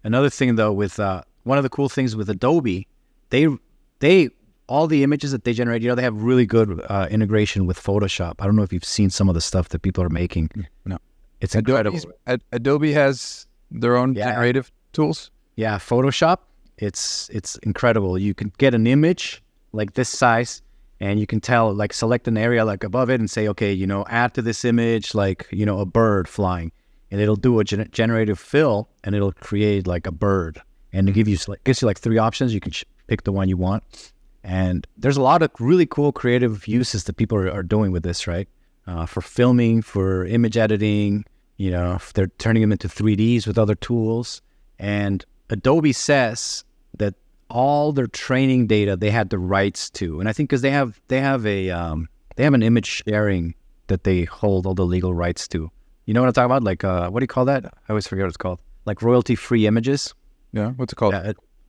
Another thing though, with one of the cool things with Adobe, they all the images that they generate, you know, they have really good integration with Photoshop. I don't know if you've seen some of the stuff that people are making. No. It's incredible. Adobe has their own generative tools. Yeah, Photoshop, it's incredible. You can get an image like this size, and you can tell, like, select an area like above it and say, okay, you know, add to this image, like, you know, a bird flying, and it'll do a generative fill, and it'll create like a bird, and it gives you like 3 options. You can pick the one you want, and there's a lot of really cool creative uses that people are doing with this, right? For filming, for image editing, you know, if they're turning them into 3Ds with other tools. And Adobe says that all their training data they had the rights to, and I think because they have an image sharing that they hold all the legal rights to. You know what I'm talking about? Like, what do you call that? I always forget what it's called. Like royalty-free images. Yeah, what's it called?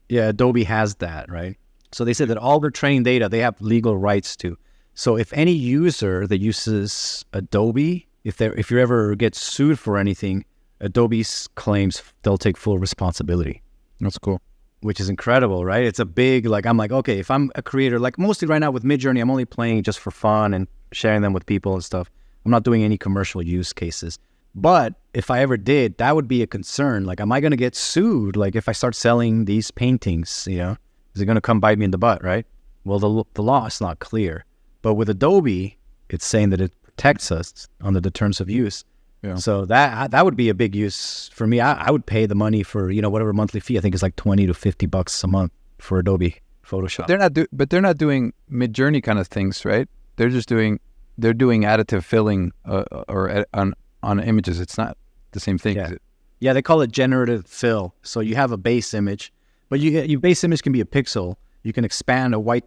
Yeah, Adobe has that, right? So they said that all their training data they have legal rights to. So if any user that uses Adobe, if you ever get sued for anything, Adobe's claims they'll take full responsibility. That's cool. Which is incredible, right? It's a big, like, I'm like, okay, if I'm a creator, like mostly right now with Midjourney, I'm only playing just for fun and sharing them with people and stuff. I'm not doing any commercial use cases. But if I ever did, that would be a concern. Like, am I going to get sued? Like, if I start selling these paintings, you know, is it going to come bite me in the butt, right? Well, the law is not clear. But with Adobe, it's saying that it protects us under the terms of use. Yeah. So that would be a big use for me. I would pay the money for, you know, whatever monthly fee. I think it's like $20 to $50 a month for Adobe Photoshop. But they're not doing Midjourney kind of things, right? They're doing additive filling on images. It's not the same thing. Yeah. Yeah, they call it generative fill. So you have a base image, but your base image can be a pixel. You can expand a white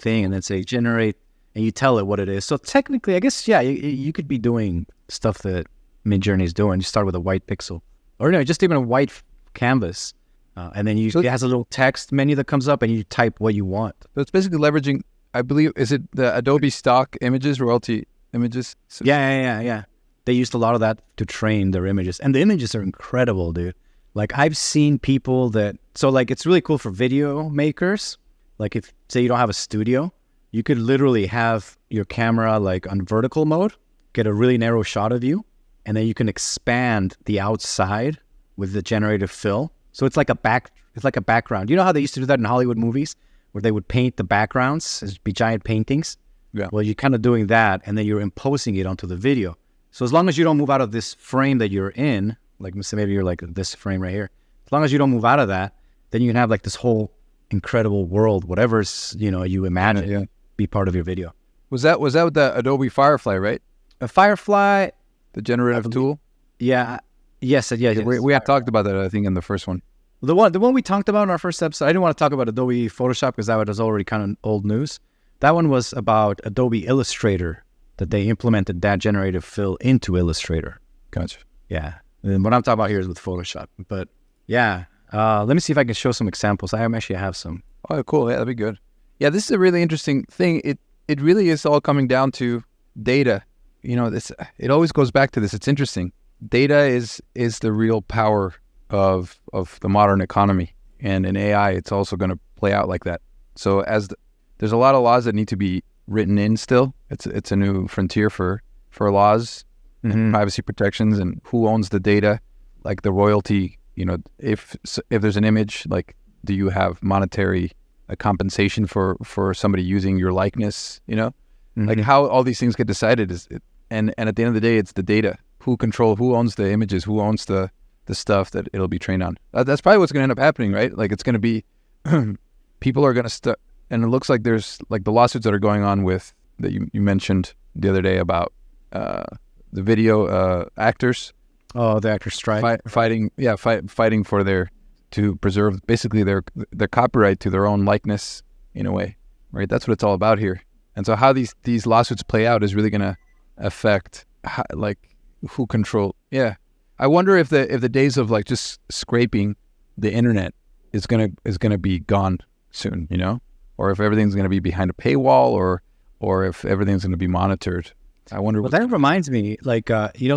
thing and then say generate, and you tell it what it is. So technically, I guess, yeah, you could be doing stuff that Midjourney is doing. You start with a white pixel, or no, just even a white canvas, and then it has a little text menu that comes up, and you type what you want. So it's basically leveraging, I believe, is it the Adobe stock images, royalty images? Yeah. They used a lot of that to train their images, and the images are incredible, dude. Like, I've seen people so like, it's really cool for video makers. Like, if, say, you don't have a studio, you could literally have your camera like on vertical mode, get a really narrow shot of you, and then you can expand the outside with the generative fill. So it's like a background. You know how they used to do that in Hollywood movies, where they would paint the backgrounds as be giant paintings? Yeah. Well, you're kind of doing that, and then you're imposing it onto the video. So as long as you don't move out of this frame that you're in, like maybe you're like this frame right here, as long as you don't move out of that, then you can have like this whole incredible world, whatever's, you know, you imagine, be part of your video. Was that with the Adobe Firefly, right? A Firefly, the generative tool. Yeah. Yes. We have talked about that, I think, in the first one. The one we talked about in our first episode. I didn't want to talk about Adobe Photoshop because that was already kind of old news. That one was about Adobe Illustrator, that they implemented that generative fill into Illustrator. Gotcha. Yeah. And what I'm talking about here is with Photoshop. But yeah, let me see if I can show some examples. I actually have some. Oh, cool. Yeah, that'd be good. Yeah, this is a really interesting thing. It really is all coming down to data. You know, it always goes back to this. It's interesting. Data is the real power of the modern economy, and in AI, it's also going to play out like that. So there's a lot of laws that need to be written in still. It's a new frontier for laws and privacy protections and who owns the data, like the royalty. If there's an image, like, do you have monetary compensation for somebody using your likeness? Like how all these things get decided and at the end of the day, it's the data. Who owns the images? Who owns the stuff that it'll be trained on? That's probably what's going to end up happening, right? Like it's going to be people are going to and it looks like there's like the lawsuits that are going on with that you mentioned the other day about the video actors. Oh, the actors strike. Fighting for to preserve basically their copyright to their own likeness in a way, right? That's what it's all about here. And so how these lawsuits play out is really going to affect who control. Yeah, I wonder if the days of like just scraping the internet is gonna be gone soon, or if everything's gonna be behind a paywall, or if everything's gonna be monitored. I wonder. Well, that reminds me,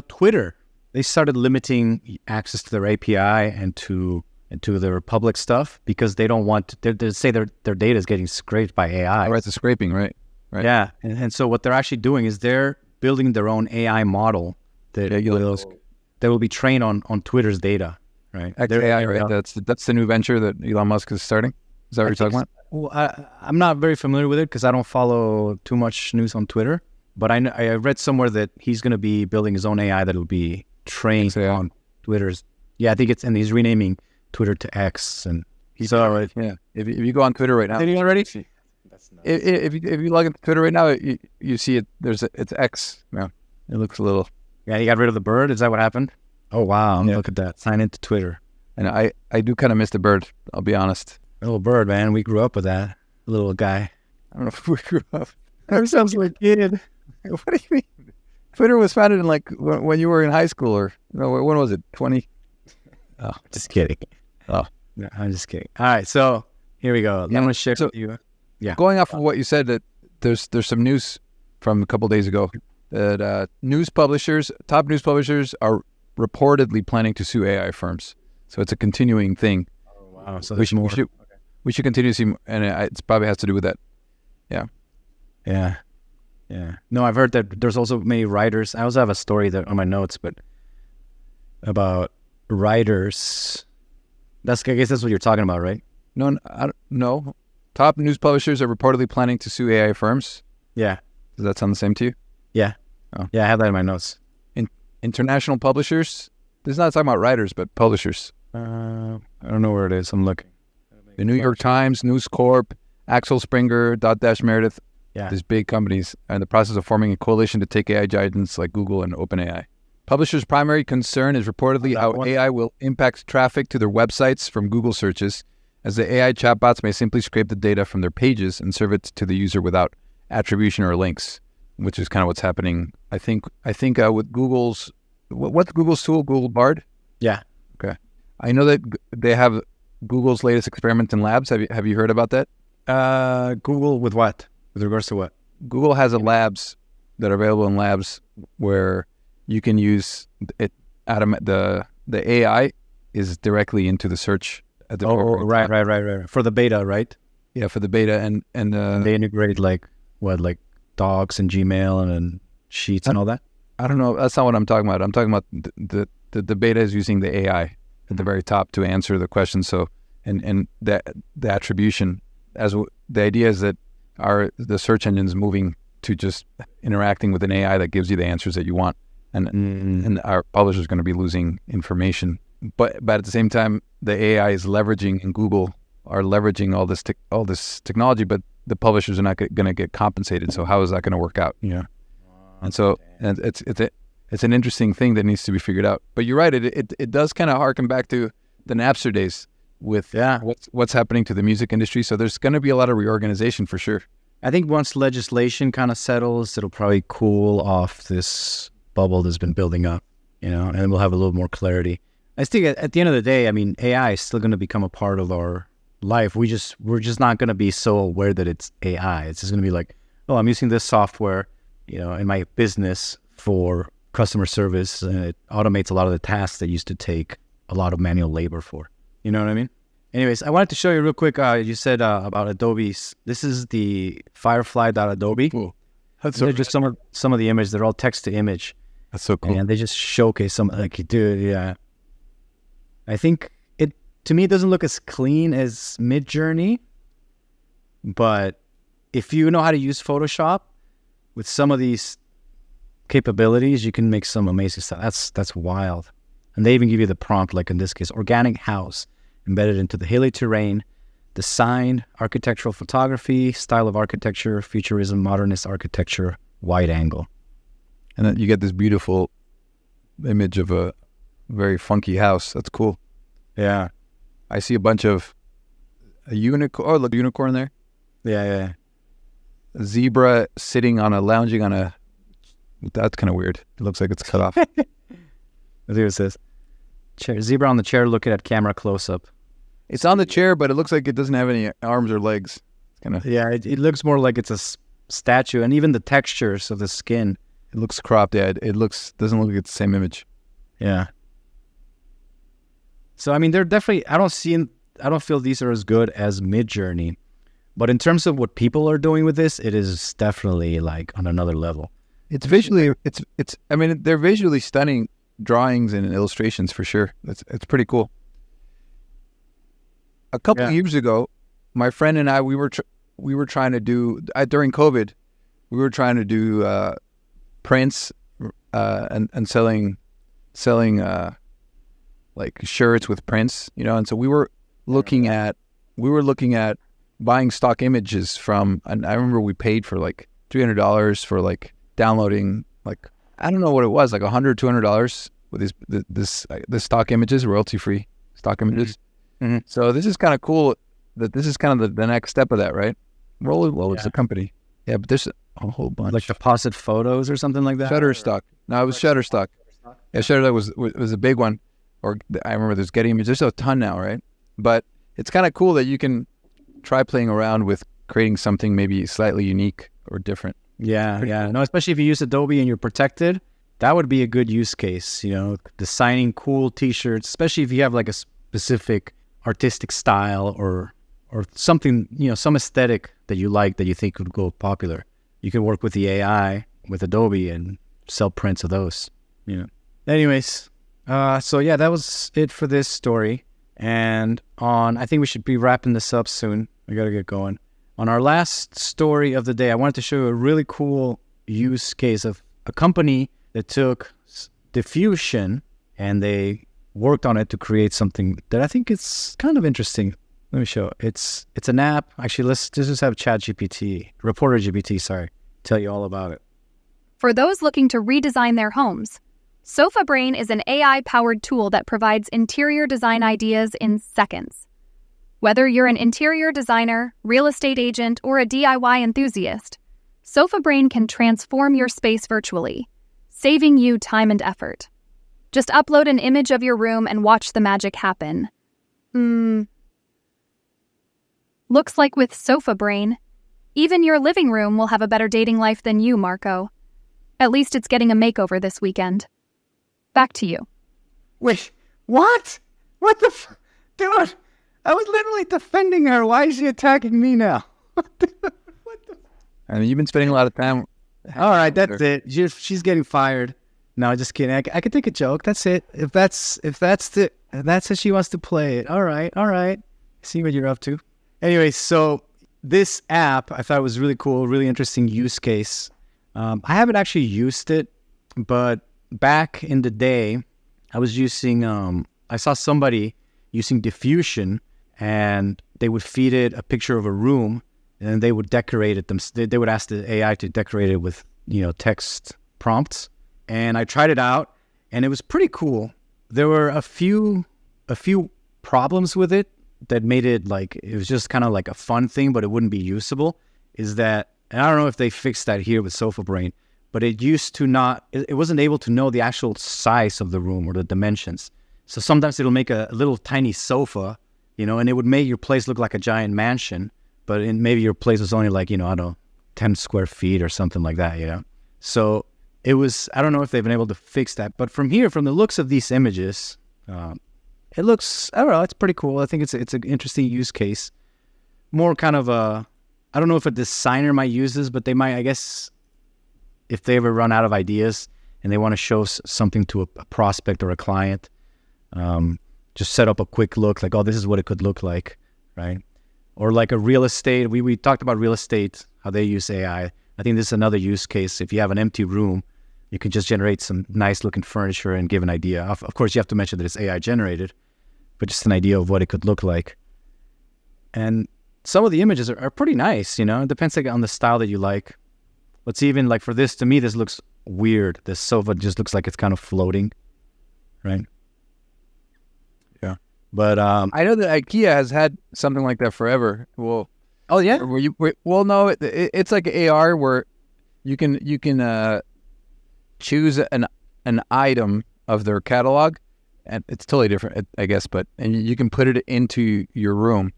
Twitter. They started limiting access to their API and to their public stuff because they don't want they say their data is getting scraped by AI. Oh, right, the scraping, right. Yeah, and so what they're actually doing is they're building their own AI model that will be trained on Twitter's data, right? AI, right? That's the new venture that Elon Musk is starting. Is that what you're talking about? Well, I'm not very familiar with it because I don't follow too much news on Twitter. But I read somewhere that he's going to be building his own AI that will be trained on Twitter's. Yeah, I think he's renaming Twitter to X, and he's already. Yeah, if you go on Twitter right now, did he already? If you log into Twitter right now, you see it. It's X now. It looks a little. Yeah, he got rid of the bird. Is that what happened? Oh wow! Yeah. Look at that. Sign into Twitter. And I do kind of miss the bird. I'll be honest. Little bird, man. We grew up with that little guy. I don't know if we grew up. That sounds like a kid. What do you mean? Twitter was founded in like when you were in high school, or when was it? 20? Oh, just kidding. Oh, no, I'm just kidding. All right, so here we go. I'm going to share with you. Yeah. Going off of what you said, that there's some news from a couple days ago that top news publishers are reportedly planning to sue AI firms. So it's a continuing thing. Oh, wow. So we should continue to see, and it probably has to do with that. Yeah. Yeah. Yeah. No, I've heard that there's also many writers. I also have a story that on my notes, but about writers. I guess that's what you're talking about, right? No. Top news publishers are reportedly planning to sue AI firms. Yeah. Does that sound the same to you? Yeah. Oh. Yeah, I have that in my notes. International publishers? This is not talking about writers, but publishers. I don't know where it is. I'm looking. The New York Times, News Corp, Axel Springer, Dotdash Meredith. Yeah. These big companies are in the process of forming a coalition to take AI giants like Google and OpenAI. Publishers' primary concern is reportedly how AI will impact traffic to their websites from Google searches, as the AI chatbots may simply scrape the data from their pages and serve it to the user without attribution or links, which is kind of what's happening. I think with Google's, what's Google's tool? Google Bard? Yeah. Okay. I know that they have Google's latest experiment in labs. Have you heard about that? Google with what? With regards to what? Google has labs that are available in labs where you can use it. The AI is directly into the search. Right. For the beta, right? Yeah, for the beta, and they integrate like Docs and Gmail and Sheets and all that. I don't know. That's not what I'm talking about. I'm talking about the beta is using the AI at the very top to answer the question. So and the attribution, as the idea is that the search engine is moving to just interacting with an AI that gives you the answers that you want, and our publisher is going to be losing information. But at the same time, the AI is leveraging, and Google are leveraging all this technology, but the publishers are not going to get compensated. So how is that going to work out? Yeah. And so it's an interesting thing that needs to be figured out. But you're right. It does kind of harken back to the Napster days with what's happening to the music industry. So there's going to be a lot of reorganization for sure. I think once legislation kind of settles, it'll probably cool off this bubble that's been building up, and we'll have a little more clarity. I think at the end of the day, I mean, AI is still going to become a part of our life. We're just not going to be so aware that it's AI. It's just going to be like, oh, I'm using this software, in my business for customer service, and it automates a lot of the tasks that used to take a lot of manual labor for. You know what I mean? Anyways, I wanted to show you real quick. You said about Adobe's. This is the Firefly.adobe. Cool. They're just some of the images. They're all text to image. That's so cool. And they just showcase some, like, dude, yeah. I think to me, it doesn't look as clean as Midjourney, but if you know how to use Photoshop with some of these capabilities, you can make some amazing stuff. That's wild. And they even give you the prompt, like in this case, organic house embedded into the hilly terrain, design, architectural photography, style of architecture, futurism, modernist architecture, wide angle. And then you get this beautiful image of a very funky house. That's cool. Yeah. I see a bunch of a unicorn. Oh, look, unicorn there. Yeah. A zebra lounging on a. That's kind of weird. It looks like it's cut off. Let's see what it says. Zebra on the chair looking at camera close up. It's on the chair, but it looks like it doesn't have any arms or legs. Kind of. Yeah, it looks more like it's a statue, and even the textures of the skin. It looks cropped. Yeah, it doesn't look like it's the same image. Yeah. So I mean, they're definitely. I don't feel these are as good as Midjourney, but in terms of what people are doing with this, it is definitely like on another level. It's visually. I mean, they're visually stunning drawings and illustrations for sure. It's pretty cool. A couple of years ago, my friend and I we were trying to do during COVID, we were trying to do prints and selling like shirts with prints, you know. And so we were looking at buying stock images from. And I remember we paid for like $300 for like downloading, like I don't know what it was, like $100, $200 with this stock images, royalty free stock images. Mm-hmm. So this is kind of cool that this is kind of the next step of that, right? It's a company. Yeah, but there's a whole bunch. Like Deposit Photos or something like that? Shutterstock. No, it was Shutterstock. Yeah, Shutterstock was a big one. Or I remember there's Getty Images. There's a ton now, right? But it's kind of cool that you can try playing around with creating something maybe slightly unique or different. Yeah. No, especially if you use Adobe and you're protected, that would be a good use case, you know, designing cool t-shirts, especially if you have like a specific artistic style or something, you know, some aesthetic that you like that you think would go popular. You can work with the AI, with Adobe, and sell prints of those, you know. Anyways, so yeah, that was it for this story. And I think we should be wrapping this up soon. We got to get going. On our last story of the day, I wanted to show you a really cool use case of a company that took diffusion and they worked on it to create something that I think it's kind of interesting. Let me show. It's an app. Actually, let's just have Reporter GPT, tell you all about it. For those looking to redesign their homes, SofaBrain is an AI-powered tool that provides interior design ideas in seconds. Whether you're an interior designer, real estate agent, or a DIY enthusiast, SofaBrain can transform your space virtually, saving you time and effort. Just upload an image of your room and watch the magic happen. Looks like with SofaBrain, even your living room will have a better dating life than you, Marco. At least it's getting a makeover this weekend. Back to you. Wait, what? What the Dude, I was literally defending her. Why is she attacking me now? I mean, you've been spending a lot of time. All right, that's it. She's getting fired. No, just kidding. I could take a joke. That's it. If that's how she wants to play it. All right. See what you're up to. Anyway, so this app I thought was really cool, really interesting use case. I haven't actually used it, but back in the day, I was using. I saw somebody using diffusion, and they would feed it a picture of a room, and they would decorate it. They would ask the AI to decorate it with, you know, text prompts. And I tried it out, and it was pretty cool. There were a few problems with it that made it like, it was just kind of like a fun thing, but it wouldn't be usable. Is that, and I don't know if they fixed that here with SofaBrain, but it wasn't able to know the actual size of the room or the dimensions. So sometimes it'll make a little tiny sofa, you know, and it would make your place look like a giant mansion, but maybe your place was only like, you know, I don't know, 10 square feet or something like that, you know. So I don't know if they've been able to fix that, but from the looks of these images, it looks, I don't know, it's pretty cool. I think it's an interesting use case. More kind of I don't know if a designer might use this, but they might, I guess, if they ever run out of ideas and they want to show something to a prospect or a client, just set up a quick look like, oh, this is what it could look like, right? Or like a real estate. We talked about real estate, how they use AI. I think this is another use case. If you have an empty room, you can just generate some nice looking furniture and give an idea. Of course, you have to mention that it's AI generated, but just an idea of what it could look like. And some of the images are pretty nice, you know. It depends like on the style that you like. But even like for this, to me, this looks weird. This sofa just looks like it's kind of floating, right? Yeah. But I know that IKEA has had something like that forever. Well, oh yeah. Well, no, it's like AR where you can choose an item of their catalog, and it's totally different, I guess. And you can put it into your room,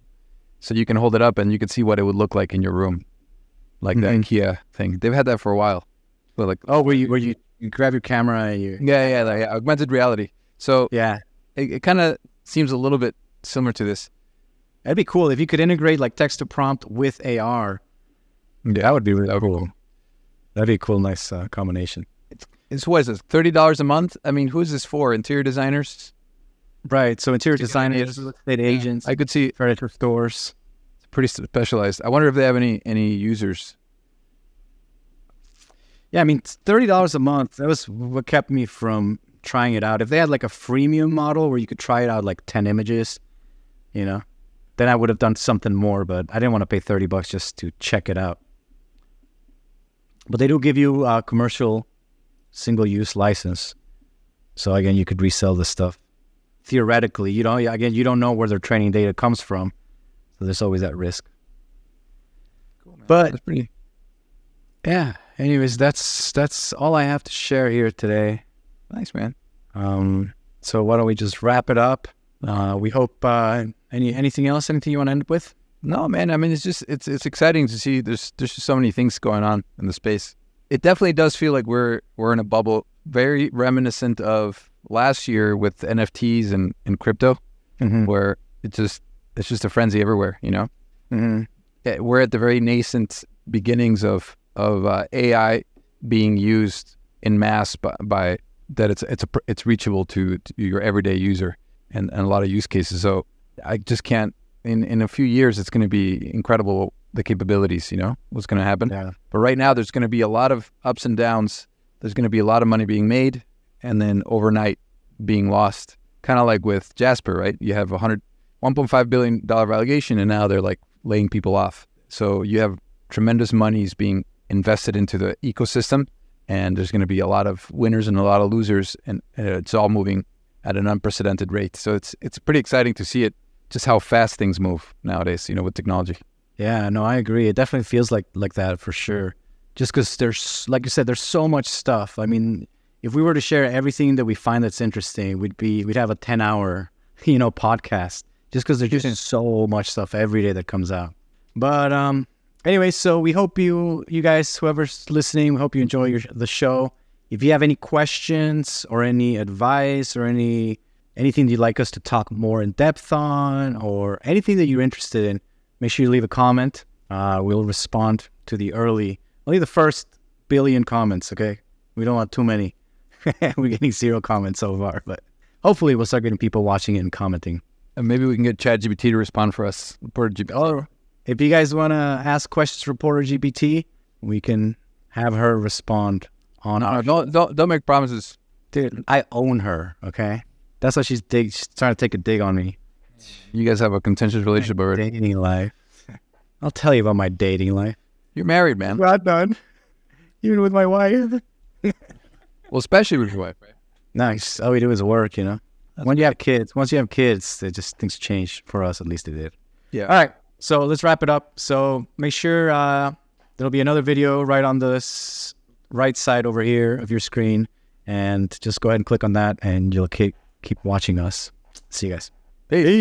so you can hold it up and you can see what it would look like in your room, like the IKEA thing. They've had that for a while. But like, where you grab your camera and you like augmented reality. So yeah, it kind of seems a little bit similar to this. That'd be cool if you could integrate like text to prompt with AR. Yeah, that would be really cool. That'd be a cool, nice combination. It's what is it? $30 a month? I mean, who is this for? Interior designers, right? So interior designers, real estate agents. I could see furniture stores. It's pretty specialized. I wonder if they have any users. Yeah, I mean, $30 a month. That was what kept me from trying it out. If they had like a freemium model where you could try it out like 10 images, you know, then I would have done something more. But I didn't want to pay $30 just to check it out. But they do give you a commercial single-use license. So again, you could resell this stuff. Theoretically, you don't know where their training data comes from. So there's always that risk. Cool, man. But that's pretty. Yeah. Anyways, that's all I have to share here today. Nice, man. So why don't we just wrap it up? We hope anything else? Anything you want to end with? No, man. I mean, it's exciting to see. There's just so many things going on in the space. It definitely does feel like we're in a bubble, very reminiscent of last year with NFTs and crypto, where it's just a frenzy everywhere. You know, yeah, we're at the very nascent beginnings of AI being used in mass by that it's reachable to your everyday user and a lot of use cases. So I just can't. In a few years, it's going to be incredible, the capabilities, you know, what's going to happen. Yeah. But right now, there's going to be a lot of ups and downs. There's going to be a lot of money being made and then overnight being lost. Kind of like with Jasper, right? You have $1.5 billion valuation, and now they're like laying people off. So you have tremendous monies being invested into the ecosystem, and there's going to be a lot of winners and a lot of losers, and it's all moving at an unprecedented rate. So it's pretty exciting to see it. Just how fast things move nowadays, you know, with technology. Yeah, no, I agree. It definitely feels like that for sure. Just because there's, like you said, there's so much stuff. I mean, if we were to share everything that we find that's interesting, we'd have a 10-hour, you know, podcast. Just because there's just so much stuff every day that comes out. But anyway, so we hope you guys, whoever's listening, we hope you enjoy the show. If you have any questions or any advice or anything you'd like us to talk more in depth on, or anything that you're interested in, make sure you leave a comment. We'll respond to only the first billion comments, okay? We don't want too many. We're getting 0 comments so far, but hopefully we'll start getting people watching it and commenting. And maybe we can get ChatGPT to respond for us. Or if you guys want to ask questions for Porter GPT, we can have her respond on our... Don't make promises. Dude, I own her, okay? That's why she's trying to take a dig on me. You guys have a contentious relationship already. Dating life. I'll tell you about my dating life. You're married, man. Not done. Even with my wife. Well, especially with your wife, right? Nice. All we do is work, you know. Once you have kids, things change for us. At least they did. Yeah. All right. So let's wrap it up. So make sure there'll be another video right on this right side over here of your screen, and just go ahead and click on that, and you'll keep watching us. See you guys. Peace.